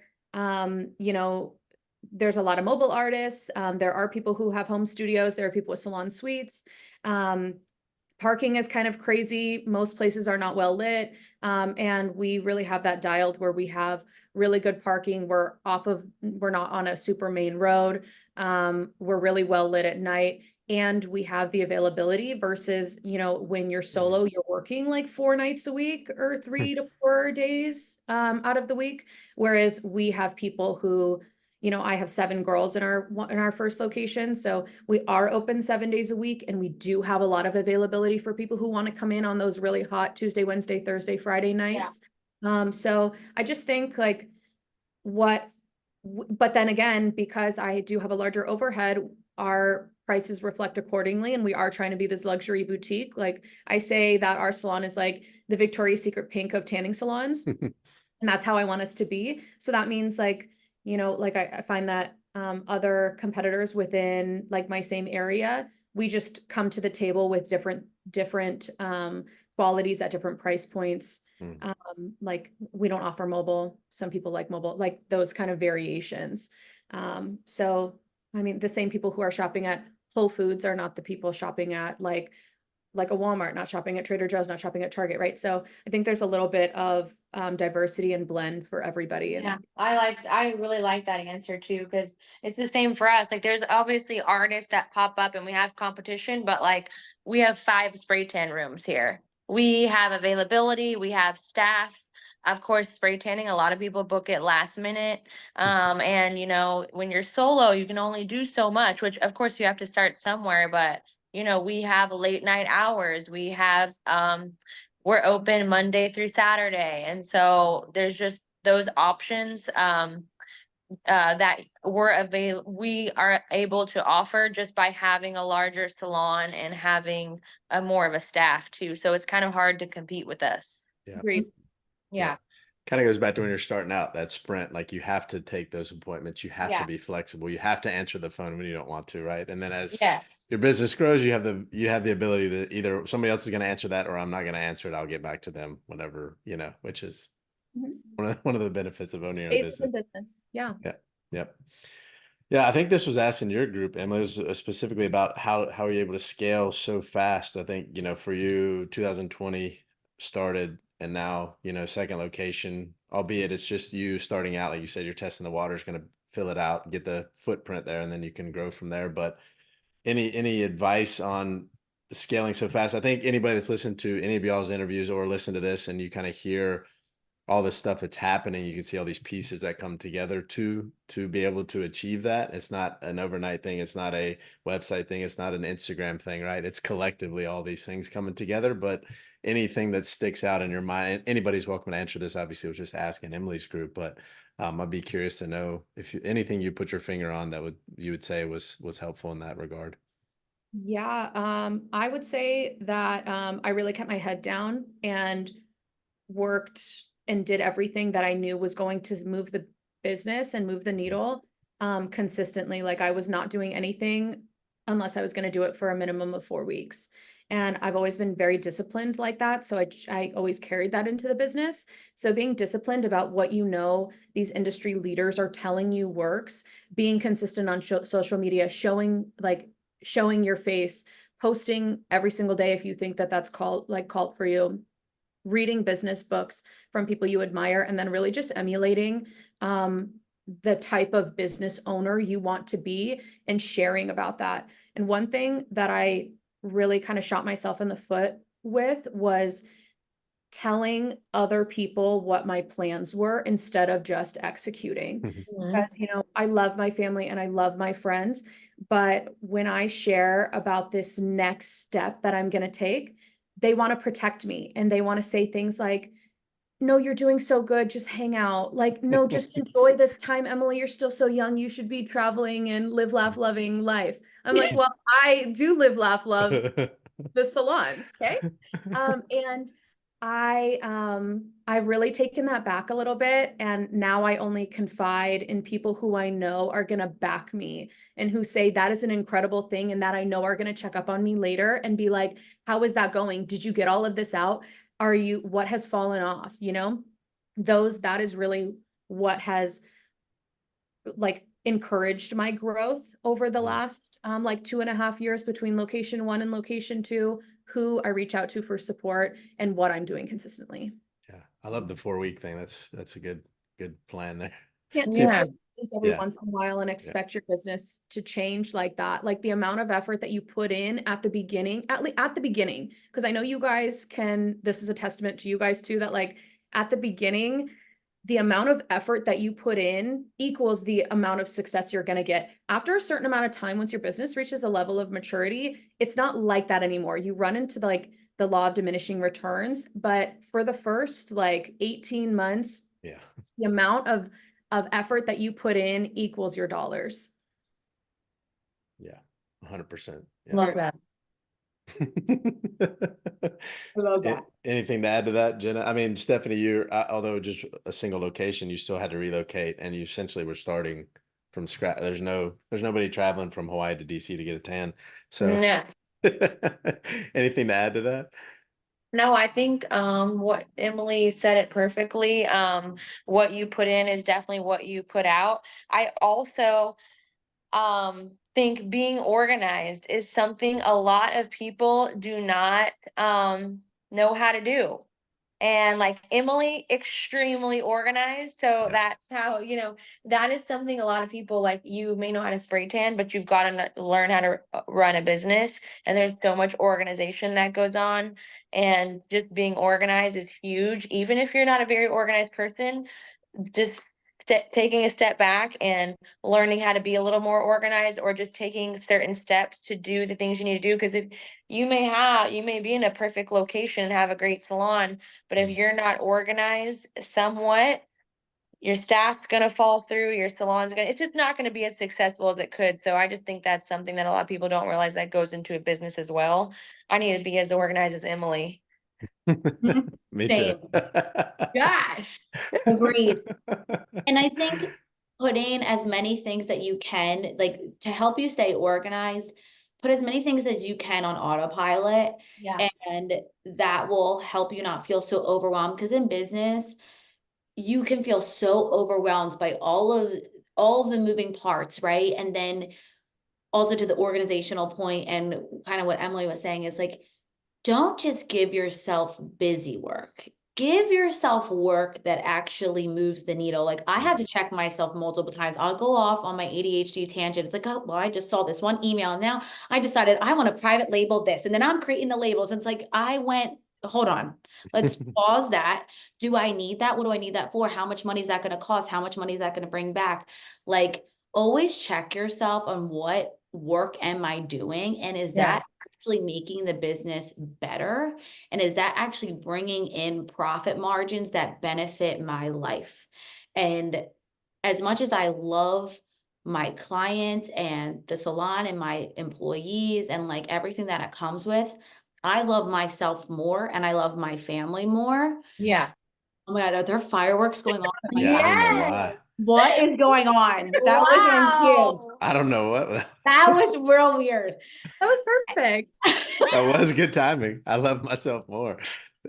there's a lot of mobile artists. There are people who have home studios. There are people with salon suites. Parking is kind of crazy. Most places are not well lit. And we really have that dialed where we have really good parking. We're not on a super main road. We're really well lit at night. And we have the availability versus, when you're solo, you're working like 4 nights a week or 3 to 4 days out of the week. Whereas we have people who, I have 7 girls in our first location. So we are open 7 days a week, and we do have a lot of availability for people who want to come in on those really hot Tuesday, Wednesday, Thursday, Friday nights. So I just think like but then again, because I do have a larger overhead, our prices reflect accordingly. And we are trying to be this luxury boutique. Like I say that our salon is like the Victoria's Secret pink of tanning salons. And that's how I want us to be. So that means like, you know, like I find that other competitors within like my same area, we just come to the table with different qualities at different price points. Like we don't offer mobile. Some people like mobile, like those kind of variations. So I mean, the same people who are shopping at Whole Foods are not the people shopping at like a Walmart, not shopping at Trader Joe's, not shopping at Target, right? So I think there's a little bit of diversity and blend for everybody. And Yeah, I really like that answer too, because it's the same for us. Like there's obviously artists that pop up and we have competition, but like we have 5 spray tan rooms here. We have availability, we have staff. Of course, spray tanning, a lot of people book it last minute. And you know, when you're solo, you can only do so much, which of course you have to start somewhere, but you know, we have late night hours. We have we're open Monday through Saturday. And so there's just those options that we are able to offer just by having a larger salon and having a more of a staff too. So it's kind of hard to compete with us. Yeah. agreed. Yeah. Kind of goes back to when you're starting out, that sprint, like you have to take those appointments. You have Yeah. to be flexible. You have to answer the phone when you don't want to, right? And then as Yes. your business grows, you have the ability to either somebody else is going to answer that or I'm not going to answer it. I'll get back to them whenever, you know, which is one of the benefits of owning your own Basis business. in business. Yeah. Yeah. Yep. Yeah, I think this was asked in your group, Emily, it was specifically about how are you able to scale so fast? I think, you know, for you, 2020 started and now, you know, second location, albeit it's just you starting out, like you said, you're testing the waters, going to fill it out, get the footprint there, and then you can grow from there. But any advice on scaling so fast? I think anybody that's listened to any of y'all's interviews or listen to this and you kind of hear all this stuff that's happening, you can see all these pieces that come together to be able to achieve that. It's not an overnight thing. It's not a website thing. It's not an Instagram thing, right? It's collectively all these things coming together. But anything that sticks out in your mind, anybody's welcome to answer this. Obviously, I was just asking Emily's group, but I'd be curious to know if anything you put your finger on that you would say was helpful in that regard. Yeah. I would say that I really kept my head down and worked and did everything that I knew was going to move the business and move the needle consistently. Like I was not doing anything unless I was going to do it for a minimum of 4 weeks. And I've always been very disciplined like that. So I always carried that into the business. So being disciplined about what you know these industry leaders are telling you works, being consistent on social media, showing your face, posting every single day if you think that that's called for you, reading business books from people you admire, and then really just emulating the type of business owner you want to be and sharing about that. And one thing that I really kind of shot myself in the foot with was telling other people what my plans were instead of just executing. Because, you know, I love my family and I love my friends, but when I share about this next step that I'm going to take, they want to protect me and they want to say things like, no, you're doing so good. Just hang out. Like, no, just enjoy this time. Emily, you're still so young. You should be traveling and live, laugh, loving life. I'm like, well, I do live, laugh, love the salons. Okay. And I've really taken that back a little bit. And now I only confide in people who I know are going to back me and who say that is an incredible thing. And that I know are going to check up on me later and be like, how is that going? Did you get all of this out? What has fallen off? You know, that is really what has like encouraged my growth over the last like 2.5 years between location 1 and location 2, who I reach out to for support and what I'm doing consistently. Yeah. I love the 4-week thing. That's a good plan there. Can't do Yeah. things every Yeah. once in a while and expect your business to change like that. Like the amount of effort that you put in at the beginning, at the beginning, because I know you guys this is a testament to you guys too, that like at the beginning, the amount of effort that you put in equals the amount of success you're going to get. After a certain amount of time, once your business reaches a level of maturity, it's not like that anymore. You run into like the law of diminishing returns, but for the first like 18 months, Yeah. the amount of effort that you put in equals your dollars. Yeah. 100%. Love that. I love that. Anything to add to that, Jenna? I mean, Stephanie, although just a single location, you still had to relocate, and you essentially were starting from scratch. There's nobody traveling from Hawaii to DC to get a tan. So, No. anything to add to that? No, I think what Emily said it perfectly. What you put in is definitely what you put out. I also think being organized is something a lot of people do not know how to do. And like Emily, extremely organized. So Yeah. that's how, that is something a lot of people like you may know how to spray tan, but you've got to learn how to run a business. And there's so much organization that goes on. And just being organized is huge. Even if you're not a very organized person, just taking a step back and learning how to be a little more organized, or just taking certain steps to do the things you need to do. Because if you may be in a perfect location and have a great salon, but if Mhm. you're not organized somewhat, your staff's gonna fall through, your salon's gonna, it's just not gonna be as successful as it could. So I just think that's something that a lot of people don't realize that goes into a business as well. I need to be as organized as Emily. Me too. Same. Gosh. Agreed. And I think put in as many things that you can, like to help you stay organized, put as many things as you can on autopilot, Yeah. and that will help you not feel so overwhelmed. Because in business, you can feel so overwhelmed by all of the moving parts, right? And then also to the organizational point and kind of what Emily was saying is like, don't just give yourself busy work. Give yourself work that actually moves the needle. Like I had to check myself multiple times. I'll go off on my ADHD tangent. It's like, oh, well, I just saw this one email. And now I decided I want to private label this. And then I'm creating the labels. And it's like, hold on, let's pause that. Do I need that? What do I need that for? How much money is that going to cost? How much money is that going to bring back? Like always check yourself on what work am I doing? And is that actually making the business better? And is that actually bringing in profit margins that benefit my life? And as much as I love my clients and the salon and my employees and like everything that it comes with, I love myself more and I love my family more. Yeah. Oh my God, are there fireworks going on? Yeah, I don't know Yes. why. What is going on? That wasn't cute. Wow. I don't know what. That was real weird. That was perfect. That was good timing. I love myself more.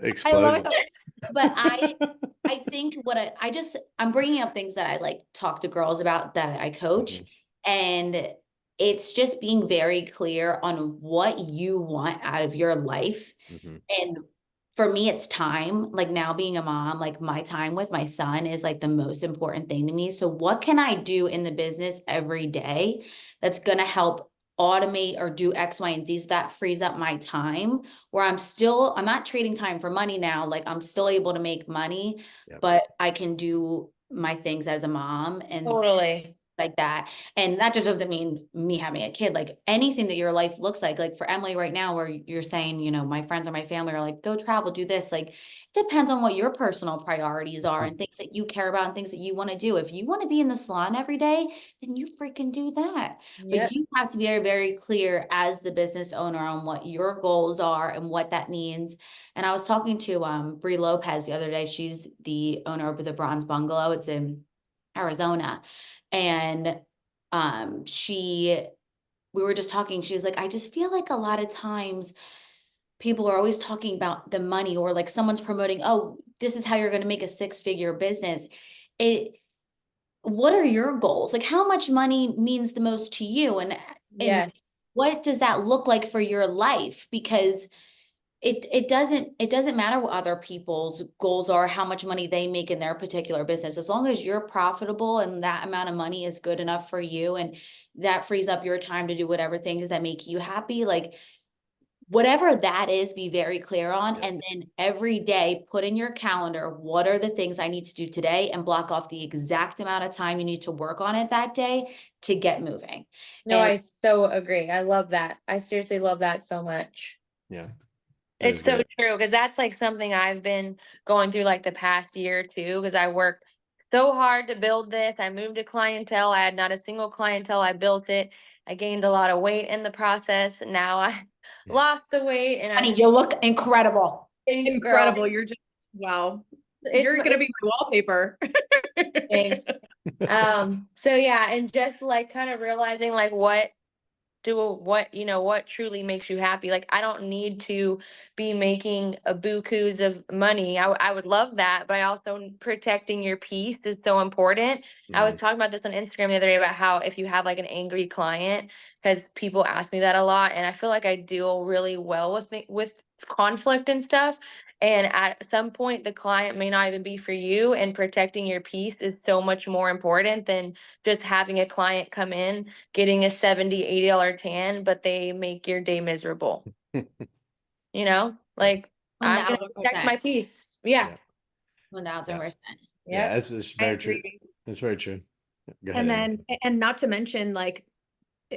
I love Explosion. it. But I think what I'm bringing up things that I like talk to girls about that I coach. Mhm. And it's just being very clear on what you want out of your life. Mhm. And for me, it's time. Like now being a mom, like my time with my son is like the most important thing to me. So what can I do in the business every day that's going to help automate or do X, Y, and Z? So that frees up my time where I'm not trading time for money now. Like I'm still able to make money, Yep. but I can do my things as a mom and Totally. like that. And that just doesn't mean me having a kid, like anything that your life looks like for Emily right now, where you're saying, my friends or my family are like, go travel, do this. Like, it depends on what your personal priorities are and things that you care about and things that you want to do. If you want to be in the salon every day, then you freaking do that. Yep. But you have to be very, very clear as the business owner on what your goals are and what that means. And I was talking to Brie Lopez the other day. She's the owner of the Bronze Bungalow. It's in Arizona. And we were just talking, she was like, I just feel like a lot of times people are always talking about the money, or like someone's promoting, oh, this is how you're going to make a 6-figure business. What are your goals? Like how much money means the most to you? And Yes. what does that look like for your life? Because it doesn't matter what other people's goals are, how much money they make in their particular business. As long as you're profitable and that amount of money is good enough for you, and that frees up your time to do whatever things that make you happy, like whatever that is, be very clear on. Yep. And then every day put in your calendar, what are the things I need to do today, and block off the exact amount of time you need to work on it that day to get moving. No, And I so agree. I love that. I seriously love that so much. Yeah. That is It's so good. true, because that's like something I've been going through like the past year too, because I work so hard to build this. I moved to clientele. I had not a single clientele. I built it. I gained a lot of weight in the process. Now I lost the weight and Honey, I'm you look incredible. Incredible. You're just, wow. You're gonna be my wallpaper. Thanks. So yeah, and just like kind of realizing like what truly makes you happy. Like I don't need to be making a bukus of money. I would love that, but I also protecting your peace is so important. I was Mhm. talking about this on Instagram the other day about how if you have like an angry client, because people ask me that a lot, and I feel like I deal really well with conflict and stuff. And at some point, the client may not even be for you, and protecting your peace is so much more important than just having a client come in getting a $70-$80 tan, but they make your day miserable. Like I'm gonna protect my 1000%. peace. Yeah. Yeah. 1000%. Yeah, Yep. it's I very true. agree. It's very true. Go ahead, And Emily. then, and not to mention, like,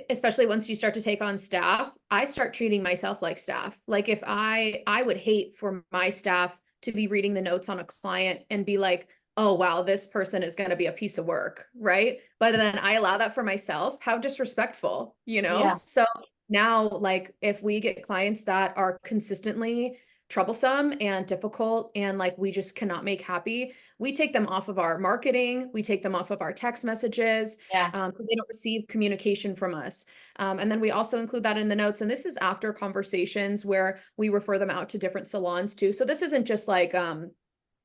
especially once you start to take on staff, I start treating myself like staff. Like if I would hate for my staff to be reading the notes on a client and be like, oh wow, this person is going to be a piece of work, right? But then I allow that for myself. How disrespectful, you know? Yeah. So now, like, if we get clients that are consistently troublesome and difficult and like we just cannot make happy, we take them off of our marketing, we take them off of our text messages, Yeah. so they don't receive communication from us. And then we also include that in the notes. And this is after conversations where we refer them out to different salons too. So this isn't just like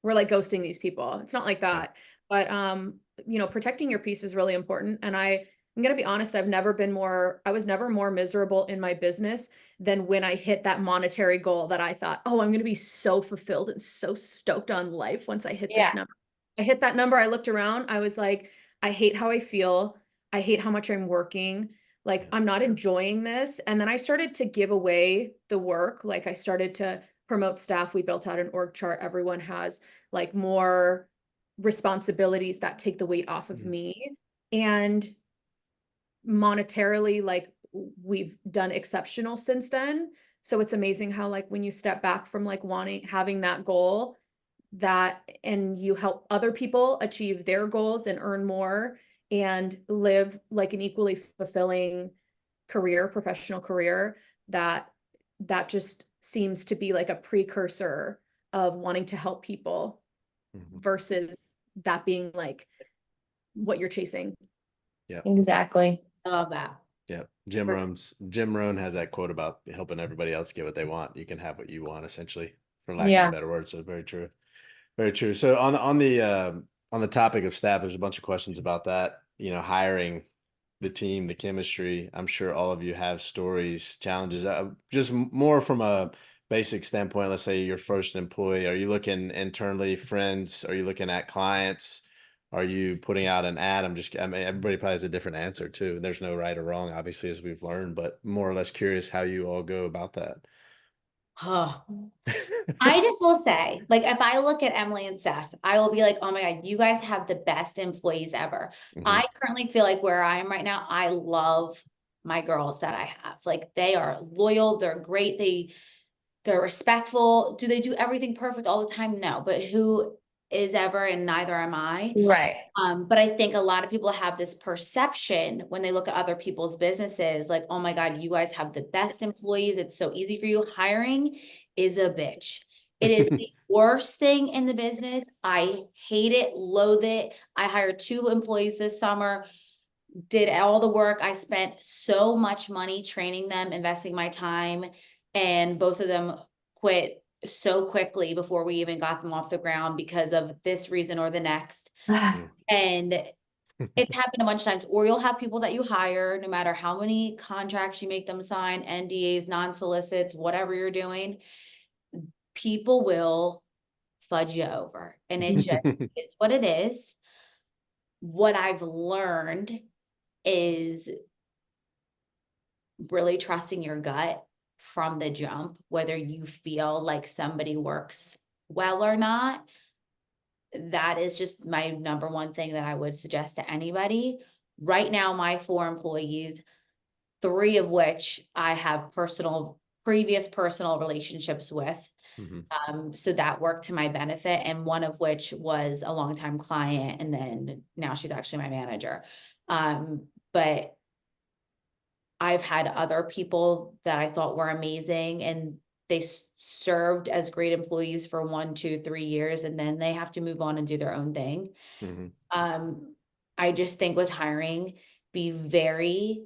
we're like ghosting these people. It's not like Yeah. that. But protecting your peace is really important. And I'm gonna be honest, I was never more miserable in my business than when I hit that monetary goal that I thought, oh, I'm gonna be so fulfilled and so stoked on life once I hit this Yeah. number. I hit that number, I looked around, I was like, I hate how I feel. I hate how much I'm working. Like, Yeah. I'm not enjoying this. And then I started to give away the work. Like, I started to promote staff. We built out an org chart. Everyone has like more responsibilities that take the weight off of Mhm. me. And monetarily, like, we've done exceptional since then. So it's amazing how, like, when you step back from like having that goal, that and you help other people achieve their goals and earn more and live like an equally fulfilling professional career, that just seems to be like a precursor of wanting to help people Mhm. versus that being like what you're chasing. Yeah. Exactly. I love that. Yeah. Jim Rohn has that quote about helping everybody else get what they want. You can have what you want, essentially, for lack of a Yeah. better word. So very true. Very true. So on the topic of staff, there's a bunch of questions about that. Hiring the team, the chemistry. I'm sure all of you have stories, challenges. Just more from a basic standpoint. Let's say your first employee. Are you looking internally, friends? Are you looking at clients? Are you putting out an ad? I mean, everybody probably has a different answer too. There's no right or wrong, obviously, as we've learned, but more or less curious how you all go about that. Huh. I just will say, like, if I look at Emily and Steph, I will be like, oh my God, you guys have the best employees ever. Mhm. I currently feel like where I am right now, I love my girls that I have. Like, they are loyal, they're great, they're respectful. Do they do everything perfect all the time? No, but who is ever, and neither am I. Right. But I think a lot of people have this perception when they look at other people's businesses, like, oh my God, you guys have the best employees. It's so easy for you. Hiring is a bitch. It is the worst thing in the business. I hate it, loathe it. I hired 2 employees this summer, did all the work. I spent so much money training them, investing my time, and both of them quit so quickly before we even got them off the ground because of this reason or the next. And it's happened a bunch of times. Or you'll have people that you hire, no matter how many contracts you make them sign, NDAs, non-solicits, whatever you're doing, people will fudge you over. And it just is what it is. What I've learned is really trusting your gut from the jump, whether you feel like somebody works well or not. That is just my number one thing that I would suggest to anybody. Right now, my 4 employees, 3 of which I have previous personal relationships with. Mhm. So that worked to my benefit, and one of which was a longtime client, and then now she's actually my manager. But I've had other people that I thought were amazing, and they served as great employees for 1, 2, 3 years, and then they have to move on and do their own thing. Mhm. I just think with hiring, be very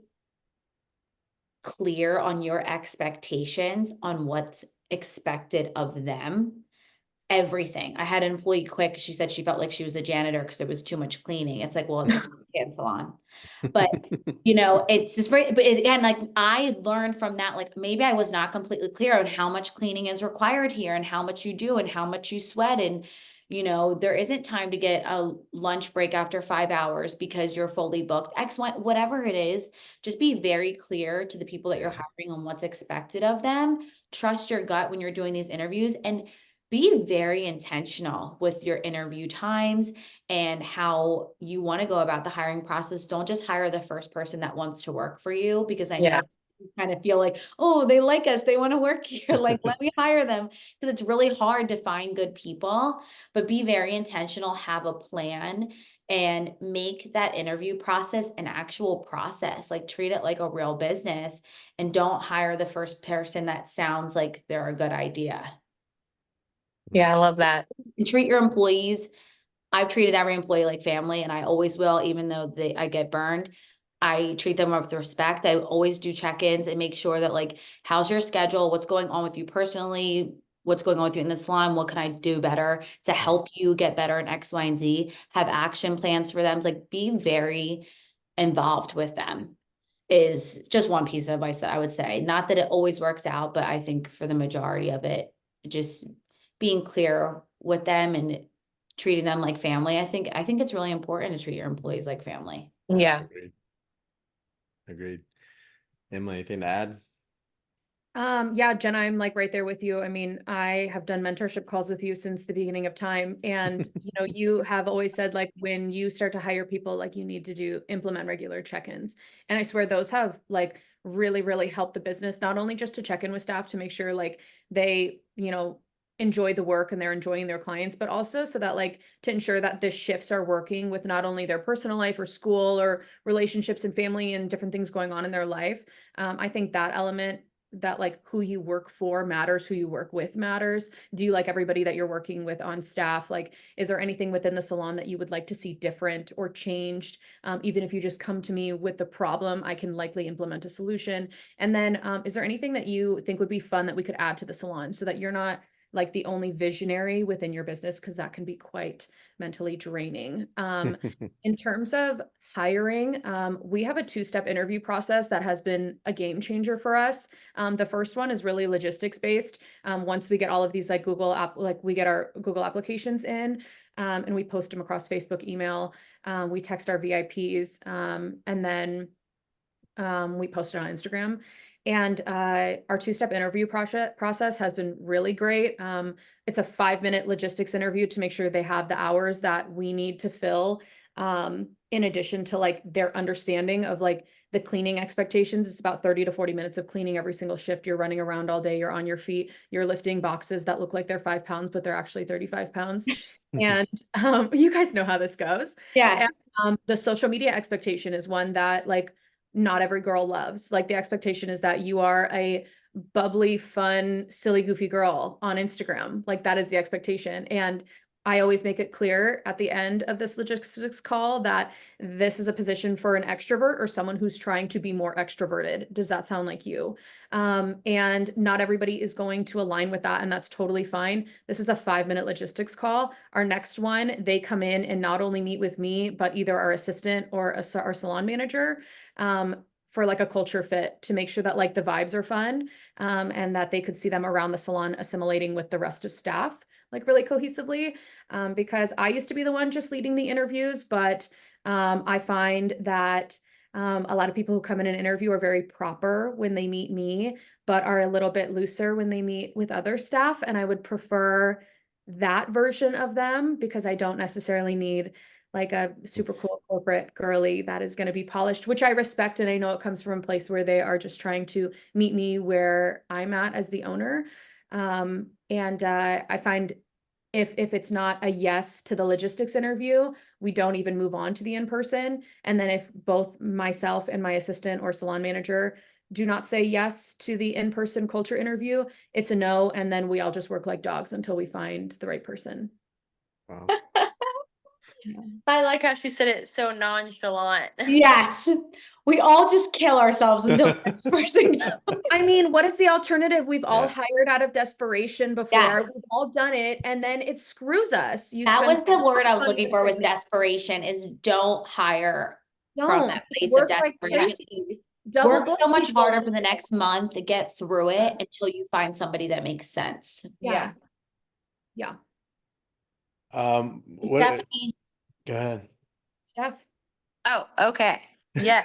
clear on your expectations on what's expected of them. Everything. I had an employee quit. She said she felt like she was a janitor because there was too much cleaning. It's like, well, it's a skin salon. But it's just very, but again, like I learned from that, like maybe I was not completely clear on how much cleaning is required here and how much you do and how much you sweat. And, there isn't time to get a lunch break after 5 hours because you're fully booked. X, Y, whatever it is, just be very clear to the people that you're Yeah. hiring on what's expected of them. Trust your gut when you're doing these interviews, and be very intentional with your interview times and how you want to go about the hiring process. Don't just hire the first person that wants to work for you, because I know Yeah. you kind of feel like, oh, they like us, they want to work here. Like, let me hire them, because it's really hard to find good people. But be very intentional, have a plan, and make that interview process an actual process. Like, treat it like a real business, and don't hire the first person that sounds like they're a good idea. Yeah, I love that. And treat your employees. I've treated every employee like family, and I always will, even though I get burned. I treat them with respect. I always do check-ins and make sure that, like, how's your schedule? What's going on with you personally? What's going on with you in the salon? What can I do better to Yeah. help you get better in X, Y, and Z? Have action plans for them. It's like, be very involved with them is just one piece of advice that I would say. Not that it always works out, but I think for the majority of it, just being clear with them and treating them like family. I think it's really important to treat your employees like family. Yeah. Agreed. Agreed. Emily, anything to add? Yeah, Jenna, I'm like right there with you. I mean, I have done mentorship calls with you since the beginning of time. And, you have always said, like, when you start to hire people, like, you need to implement regular check-ins. And I swear those have like really, really helped the business, not only just to check in with staff to make sure like they, enjoy the work and they're enjoying their clients, but also so that like to ensure that the shifts are working with not only their personal life or school or relationships and family and different things going on in their life. I think that element, that like who you work for matters, who you work with matters. Do you like everybody that you're working with on staff? Like, is there anything within the salon that you would like to see different or changed? Even if you just come to me with the problem, I can likely implement a solution. And then is there anything that you think would be fun that we could add to the salon so that you're not like the only visionary within your business, because that can be quite mentally draining. In terms of hiring, we have a two-step interview process that has been a game changer for us. The first one is really logistics based. Once we get all of these like we get our Google applications in, and we post them across Facebook, email, we text our VIPs, and then we post it on Instagram. And our two-step interview process has been really great. It's a 5-minute logistics interview to make sure they have the hours that we need to fill. In addition to like their understanding of like the cleaning expectations. It's about 30 to 40 minutes of cleaning every single shift. You're running around all day, you're on your feet, you're lifting boxes that look like they're 5 pounds, but they're actually 35 pounds. And you guys know how this goes. And Yes. the social media expectation is one that like not every girl loves. Like the expectation is that you are a bubbly, fun, silly, goofy girl on Instagram. Like that is the expectation. And I always make it clear at the end of this logistics call that this is a position for an extrovert or someone who's trying to be more extroverted. Does that sound like you? And not everybody is going to align with that, and that's totally fine. This is a 5-minute logistics call. Our next one, they come in and not only meet with me, but either our assistant or our salon manager, for like a culture fit to make sure that like the vibes are fun, and that they could see them around the salon assimilating with the rest of staff like really cohesively. Because I used to be the one just leading the interviews, but I find that a lot of people who come in and interview are very proper when they meet me, but are a little bit looser when they meet with other staff. And I would prefer that version of them because I don't necessarily need like a super cool corporate girly that is going to be polished, which I respect. And I know it comes from a place where they are just trying to meet me where I'm at as the owner. I find if it's not a yes to the logistics interview, we don't even move on to the in-person. And then if both myself and my assistant or salon manager do not say yes to the in-person culture interview, it's a no. And then we all just work like dogs until we find the right person. Wow. Yeah. I like how she said it so nonchalant. Yes. We all just kill ourselves until the next person goes. I mean, what is the alternative? We've all Yeah. hired out of desperation before. Yes. We've all done it, and then it screws us. You That spend was the word I was money looking to for, was train it. desperation, is don't hire from Don't that just place of work like desperation. crazy. Double Work book so much people. harder for the next month to get through it until you find somebody that makes sense. Yeah. Yeah. What, Stephanie, go ahead. Steph. Oh, okay. Yeah.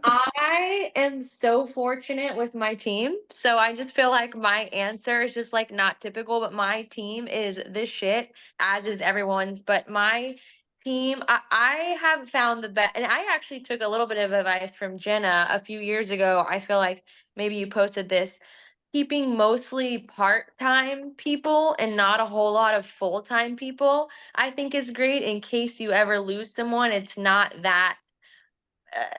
I am so fortunate with my team. So I just feel like my answer is just like not typical, but my team is this shit, as is everyone's. But my team, I have found the best, and I actually took a little bit of advice from Jenna a few years ago. I feel like maybe you posted this, keeping mostly part-time people and not a whole lot of full-time people, I think is great in case you ever lose someone. It's not that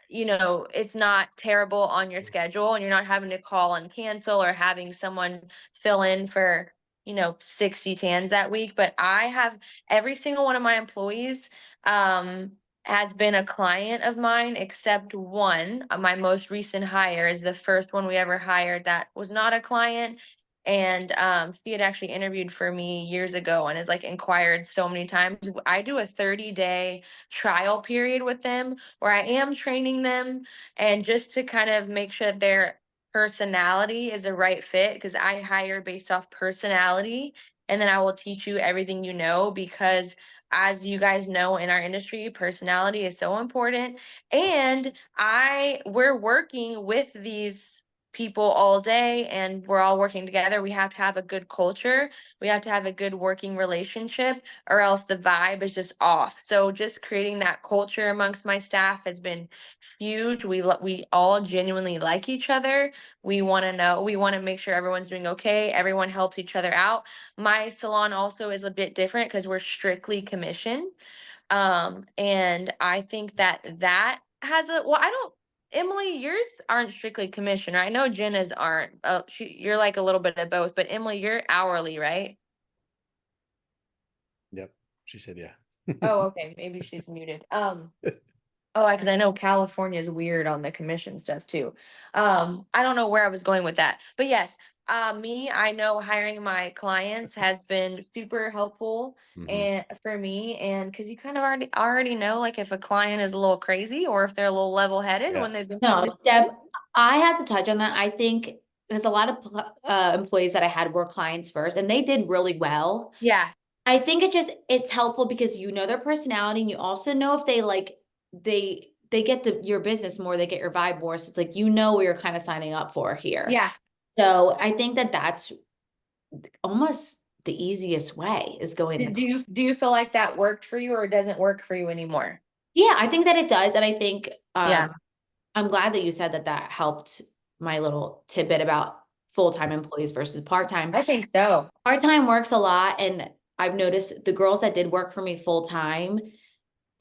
it's not terrible on your schedule and you're not having to call and cancel or having someone fill in for, 60 tans that week. But I have every single one of my employees has been a client of mine except one. My most recent hire is the first one we ever hired that was not a client. And she had actually interviewed for me years ago and has like inquired so many times. I do a 30-day trial period with them where I am training them, and just to kind of make sure that their personality is the right fit, because I hire based off personality, and then I will teach you everything you know, because as you guys know, in our industry, personality is so important. And we're working with these people all day and we're all working together. We have to have a good culture. We have to have a good working relationship, or else the vibe is just off. So just creating that culture amongst my staff has been huge. We all genuinely like each other. We want to make sure everyone's doing okay. Everyone helps each other out. My salon also is a bit different because we're strictly commission. And I think that has I don't, Emily, yours aren't strictly commission. I know Jenna's aren't. You're like a little bit of both, but Emily, you're hourly, right? Yep. She said, yeah. Oh, okay. Maybe she's muted. Oh, because I know California is weird on the commission stuff too. I don't know where I was going with that, but yes, I know hiring my clients has been super helpful and for me, and because you kind of already know, like if a client is a little crazy or if they're a little level-headed Yeah. when they've been no, coming to Steph, I have to touch on that. I think there's a lot of employees that I had were clients first, and they did really well. Yeah, I think it's helpful because you know their personality, and you also know if they get your business more, they get your vibe more. So it's like, what you're kind of signing up for here. yeah. So I think that's almost the easiest way, is going Do you feel like that worked for you or it doesn't work for you anymore? Yeah, I think that it does. And I think Yeah. I'm glad that you said that helped my little tidbit about full-time employees versus part-time. I think so. Part-time works a lot, and I've noticed the girls that did work for me full-time,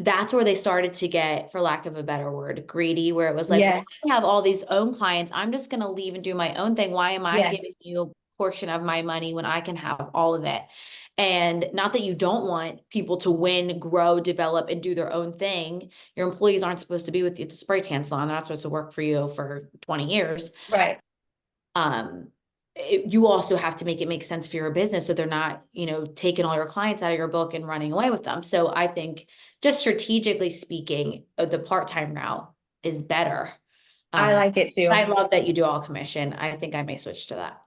that's where they started to get, for lack of a better word, greedy, where it was like, well, Yes. I have all these own clients. I'm just going to leave and do my own thing. Why am I giving Yes. you a portion of my money when I can have all of it? And not that you don't want people to win, grow, develop, and do their own thing. Your employees aren't supposed to be with you at the spray tan salon. They're not supposed to work for you for 20 years. Right. You also have to make it make sense for your business, so they're not, taking all your clients out of your book and running away with them. So I think, just strategically speaking, the part-time route is better. I like it too. I love that you do all commission. I think I may switch to that.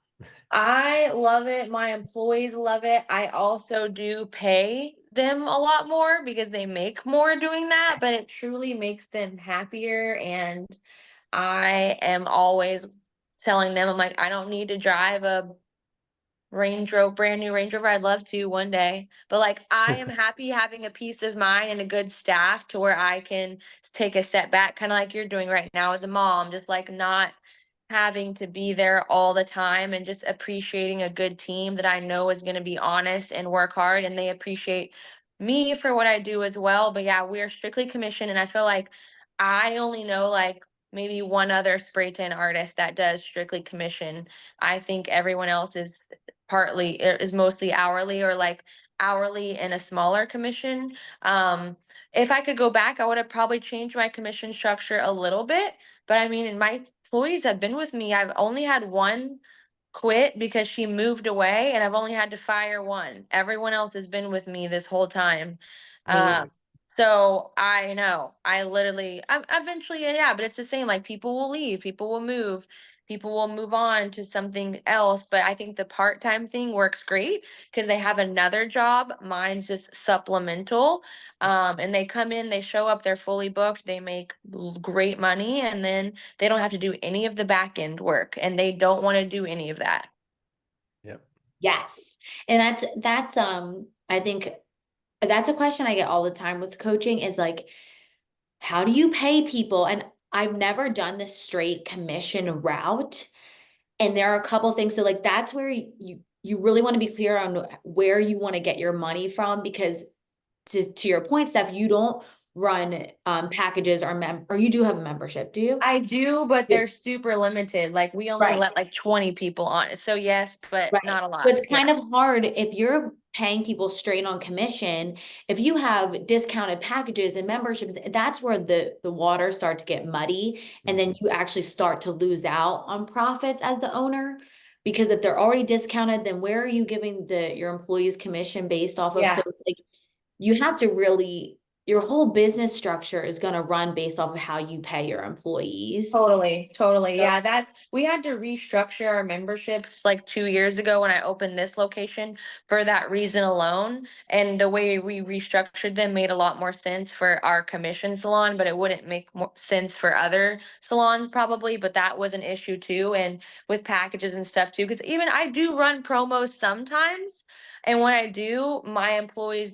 I love it. My employees love it. I also do pay them a lot more because they make more doing that, but it truly makes them happier. And I am always telling them, I'm like, I don't need to drive a brand new Range Rover. I'd love to one day, but like I am happy having a peace of mind and a good staff to where I can take a step back, kind of like you're doing right now as a mom, just like not having to be there all the time and just appreciating a good team that I know is going to be honest and work hard, and they appreciate me for what I do as well. But yeah, we are strictly commission, and I feel like I only know like maybe one other spray tan artist that does strictly commission. I think everyone else is mostly hourly, or like hourly and a smaller commission. If I could go back, I would have probably changed my commission structure a little bit. But I mean, and my employees have been with me. I've only had one quit because she moved away, and I've only had to fire one. Everyone else has been with me this whole time. Amazing. So I know, eventually, yeah, but it's the same. Like, people will leave, people will move, people will move on to something else. But I think the part-time thing works great because they have another job. Mine's just supplemental. And they come in, they show up, they're fully booked, they make great money, and then they don't have to do any of the back end work, and they don't want to do any of that. Yep. Yes. And that's I think that's a question I get all the time with coaching is like, how do you pay people? And I've never done this straight commission route. And there are a couple things. So like that's where you really want to be clear on where you want to get your money from, because to your point, Steph, you don't run packages or you do have a membership, do you? I do, but Yeah. they're super limited. Like, we only Right. let like 20 people on it. So yes, but Right. not a So lot. it's kind of hard if you're paying people straight on commission. If you have discounted packages and memberships, that's where the waters start to get muddy. And then you actually start to lose out on profits as the owner. Because if they're already discounted, then where are you giving your employees commission based off of? Yeah. So it's like you have to really, your whole business structure is going to run based off of how you pay your employees. Totally. So- Yeah, we had to restructure our memberships like 2 years ago when I opened this location for that reason alone. And the way we restructured them made a lot more sense for our commission salon, but it wouldn't make more sense for other salons probably. But that was an issue too. And with packages and stuff too, because even I do run promos sometimes. And when I do, my employees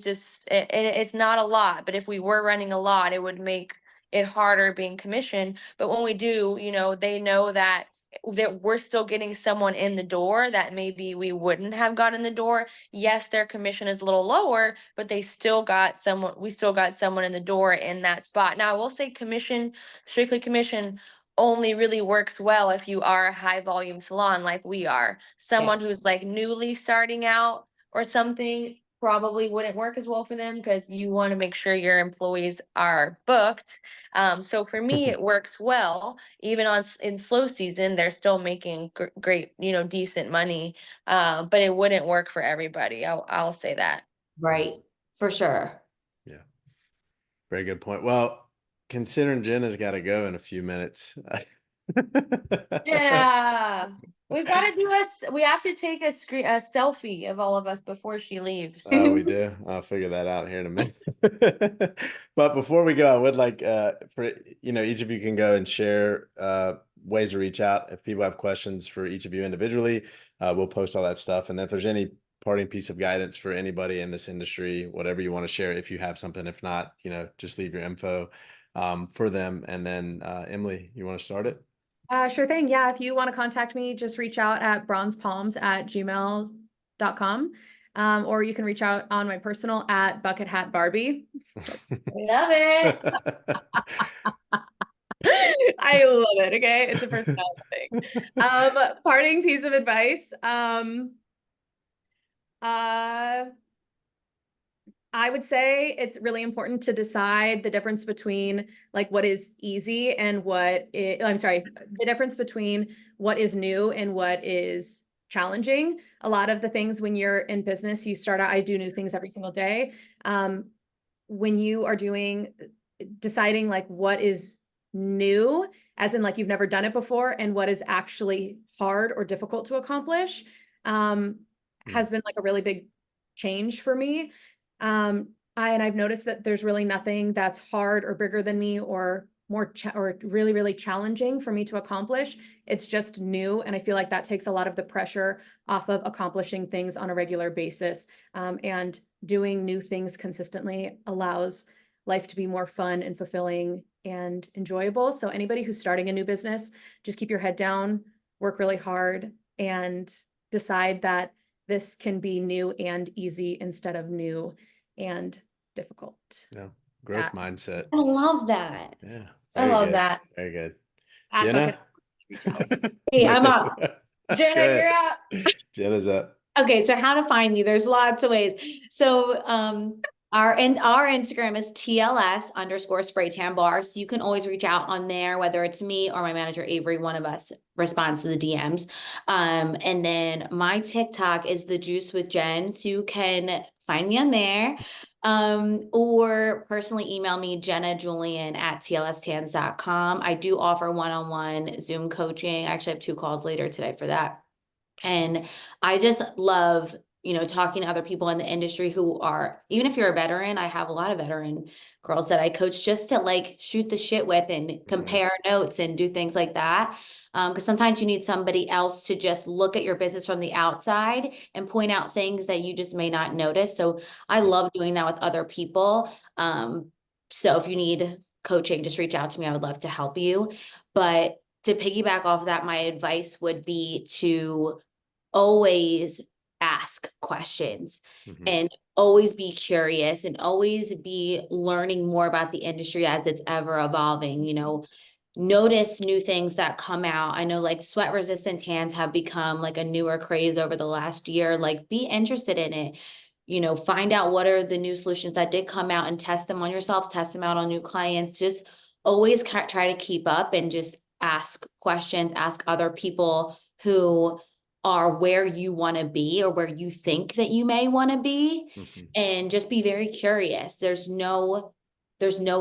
and it's not a lot, but if we were running a lot, it would make it harder being commissioned. But when we do, they know that we're still getting someone in the door that maybe we wouldn't have got in the door. Yes, their commission is a little lower, but we still got someone in the door in that spot. Now, I will say strictly commission only really works well if you are a high volume salon like we are. Someone who's like newly starting out or something probably wouldn't work as well for them, because you want to make sure your employees are booked. So for me, it works well. Even in slow season, they're still making great, decent money. But it wouldn't work for everybody. I'll say that. Right. For sure. Yeah. Very good point. Well, considering Jenna's got to go in a few minutes. Yeah. We have to take a selfie of all of us before she leaves. Oh, we do. I'll figure that out here in a minute. But before we go, I would like for each of you can go and share ways to reach out if people have questions for each of you individually. We'll post all that stuff, and then if there's any parting piece of guidance for anybody in this industry, whatever you want to share, if you have something. If not, just leave your info for them. And then Emily, you want to start it? Sure thing. Yeah, if you want to contact me, just reach out at bronzepalms@gmail.com. Or you can reach out on my personal at Bucket Hat Barbie. Love it. I love it. Okay. It's a personality thing. Parting piece of advice. I would say it's really important to decide the difference between like what is easy and the difference between what is new and what is challenging. A lot of the things when you're in business, you start out, I do new things every single day. When you are deciding like what is new, as in like you've never done it before, and what is actually hard or difficult to accomplish, has been like a really big change for me. I've noticed that there's really nothing that's hard or bigger than me or more or really, really challenging for me to accomplish. It's just new. And I feel like that takes a lot of the pressure off of accomplishing things on a regular basis. And doing new things consistently allows life to be more fun and fulfilling and enjoyable. So anybody who's starting a new business, just keep your head down, work really hard, and decide that this can be new and easy instead of new and difficult. Yeah. Growth Yeah. mindset. I love that. Yeah. I Very love good. that. Very good. Advocate. Jenna? Hey, I'm up. Jenna, Go ahead. you're up. Jenna's up. Okay, so how to find me? There's lots of ways. So our Instagram is TLS_spray tan bar. So you can always reach out on there, whether it's me or my manager Avery, one of us responds to the DMs. And then my TikTok is the Juice with Jen. So you can find me on there. Or personally email me jennajulian@tlstans.com. I do offer one-on-one Zoom coaching. I actually have 2 calls later today for that. And I just love, talking to other people in the industry who are, even if you're a veteran, I have a lot of veteran girls that I coach just to like shoot the shit with and compare notes and do things like that. Because sometimes you need somebody else to just look at your business from the outside and point out things that you just may not notice. So I love doing that with other people. So if you need coaching, just reach out to me. I would love to help you. But to piggyback off of that, my advice would be to always ask questions and always be curious and always be learning more about the industry as it's ever evolving. Notice new things that come out. I know like sweat resistant tans have become like a newer craze over the last year. Like be interested in it. Find out what are the new solutions that did come out and test them on yourself, test them out on new clients. Just always try to keep up and just ask questions, ask other people who are where you want to be or where you think that you may want to be, and just be very curious. There's no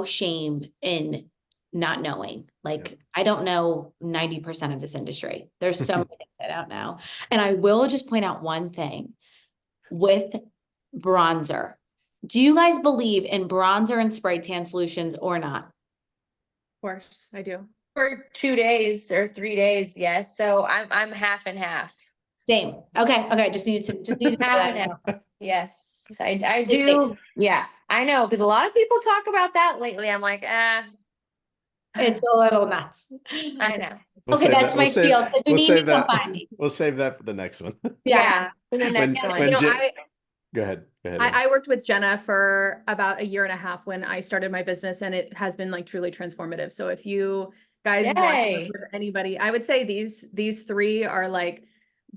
shame in not knowing. Like, I don't know 90% of this industry. There's so many things I don't know. And I will just point out one thing with bronzer. Do you guys believe in bronzer and spray tan solutions or not? Of course, I do. For 2 days or 3 days, yes. So I'm half and half. Same. Okay. Just need to Half and half. Yes, I do. Yeah, I know, because a lot of people talk about that lately. I'm like, It's a little nuts. I know. Okay, that's my field. So if you need me, come find me. We'll save that for the next one. Yeah, for the next one. Go ahead. I worked with Jenna for about 1.5 years when I started my business, and it has been like truly transformative. So if you guys want to work with anybody, I would say these 3 are like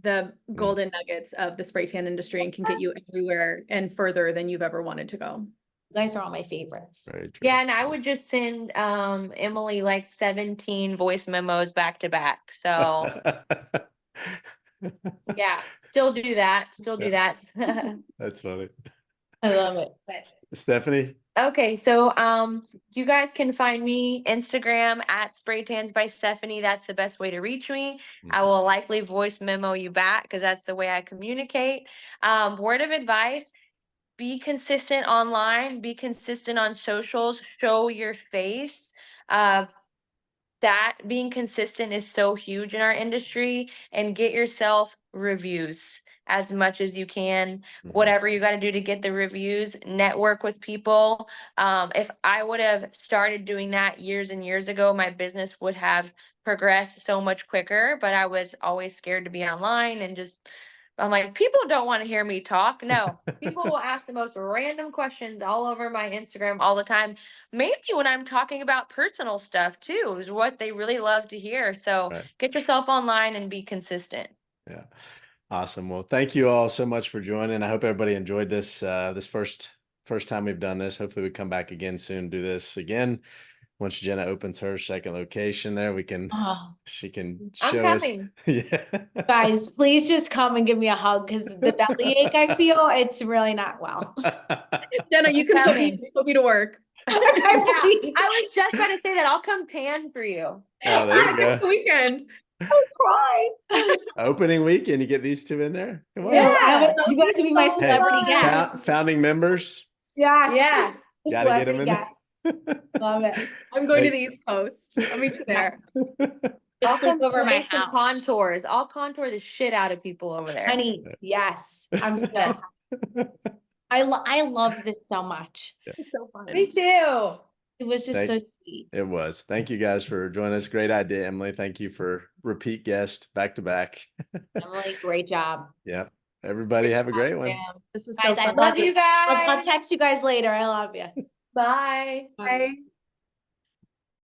the golden nuggets of the spray tan industry and can get you everywhere and further than you've ever wanted to go. You guys are all my favorites. Very true. Yeah, and I would just send Emily like 17 voice memos back to back. So yeah, still do that. That's funny. I love it. Stephanie? Okay, so you guys can find me Instagram at Spray Tans by Stephanie. That's the best way to reach me. I will likely voice memo you back because that's the way I communicate. Word of advice: be consistent online, be consistent on socials, show your face. That being consistent is so huge in our industry, and get yourself reviews as much as you can. Whatever you got to do to get the reviews, network with people. If I would have started doing that years and years ago, my business would have progressed so much quicker, but I was always scared to be online and I'm like, people don't want to hear me talk. No, people will ask the most random questions all over my Instagram all the time. Mainly when I'm talking about personal stuff too, is what they really love to hear. So get yourself online and be consistent. Yeah. Awesome. Well, thank you all so much for joining. I hope everybody enjoyed this, this first time we've done this. Hopefully we come back again soon, do this again. Once Jenna opens her second location there, she can show us. Yeah. Guys, please just come and give me a hug because the belly ache I feel, it's really not well. Jenna, you can put me to work. I was just about to say that. I'll come tan for you. Oh, there you go. Weekend. I'll cry. Opening weekend, you get these 2 in there. Come on. Yeah, you guys can be my celebrity guest. Founding members. Yes. Yeah. Gotta get them in there. Love it. I'm going to the East Coast. I'll meet you there. I'll sleep come over my some house. contours. I'll contour the shit out of people over there. Honey, yes. I love this so much. It's so fun. Me too. It was just so sweet. It was. Thank you guys for joining us. Great idea, Emily. Thank you for repeat guest back to back. Emily, great job. Yeah. Everybody have a great one. This was Guys, so I fun. love Love you guys. I'll text you guys later. I love you. Bye. Bye.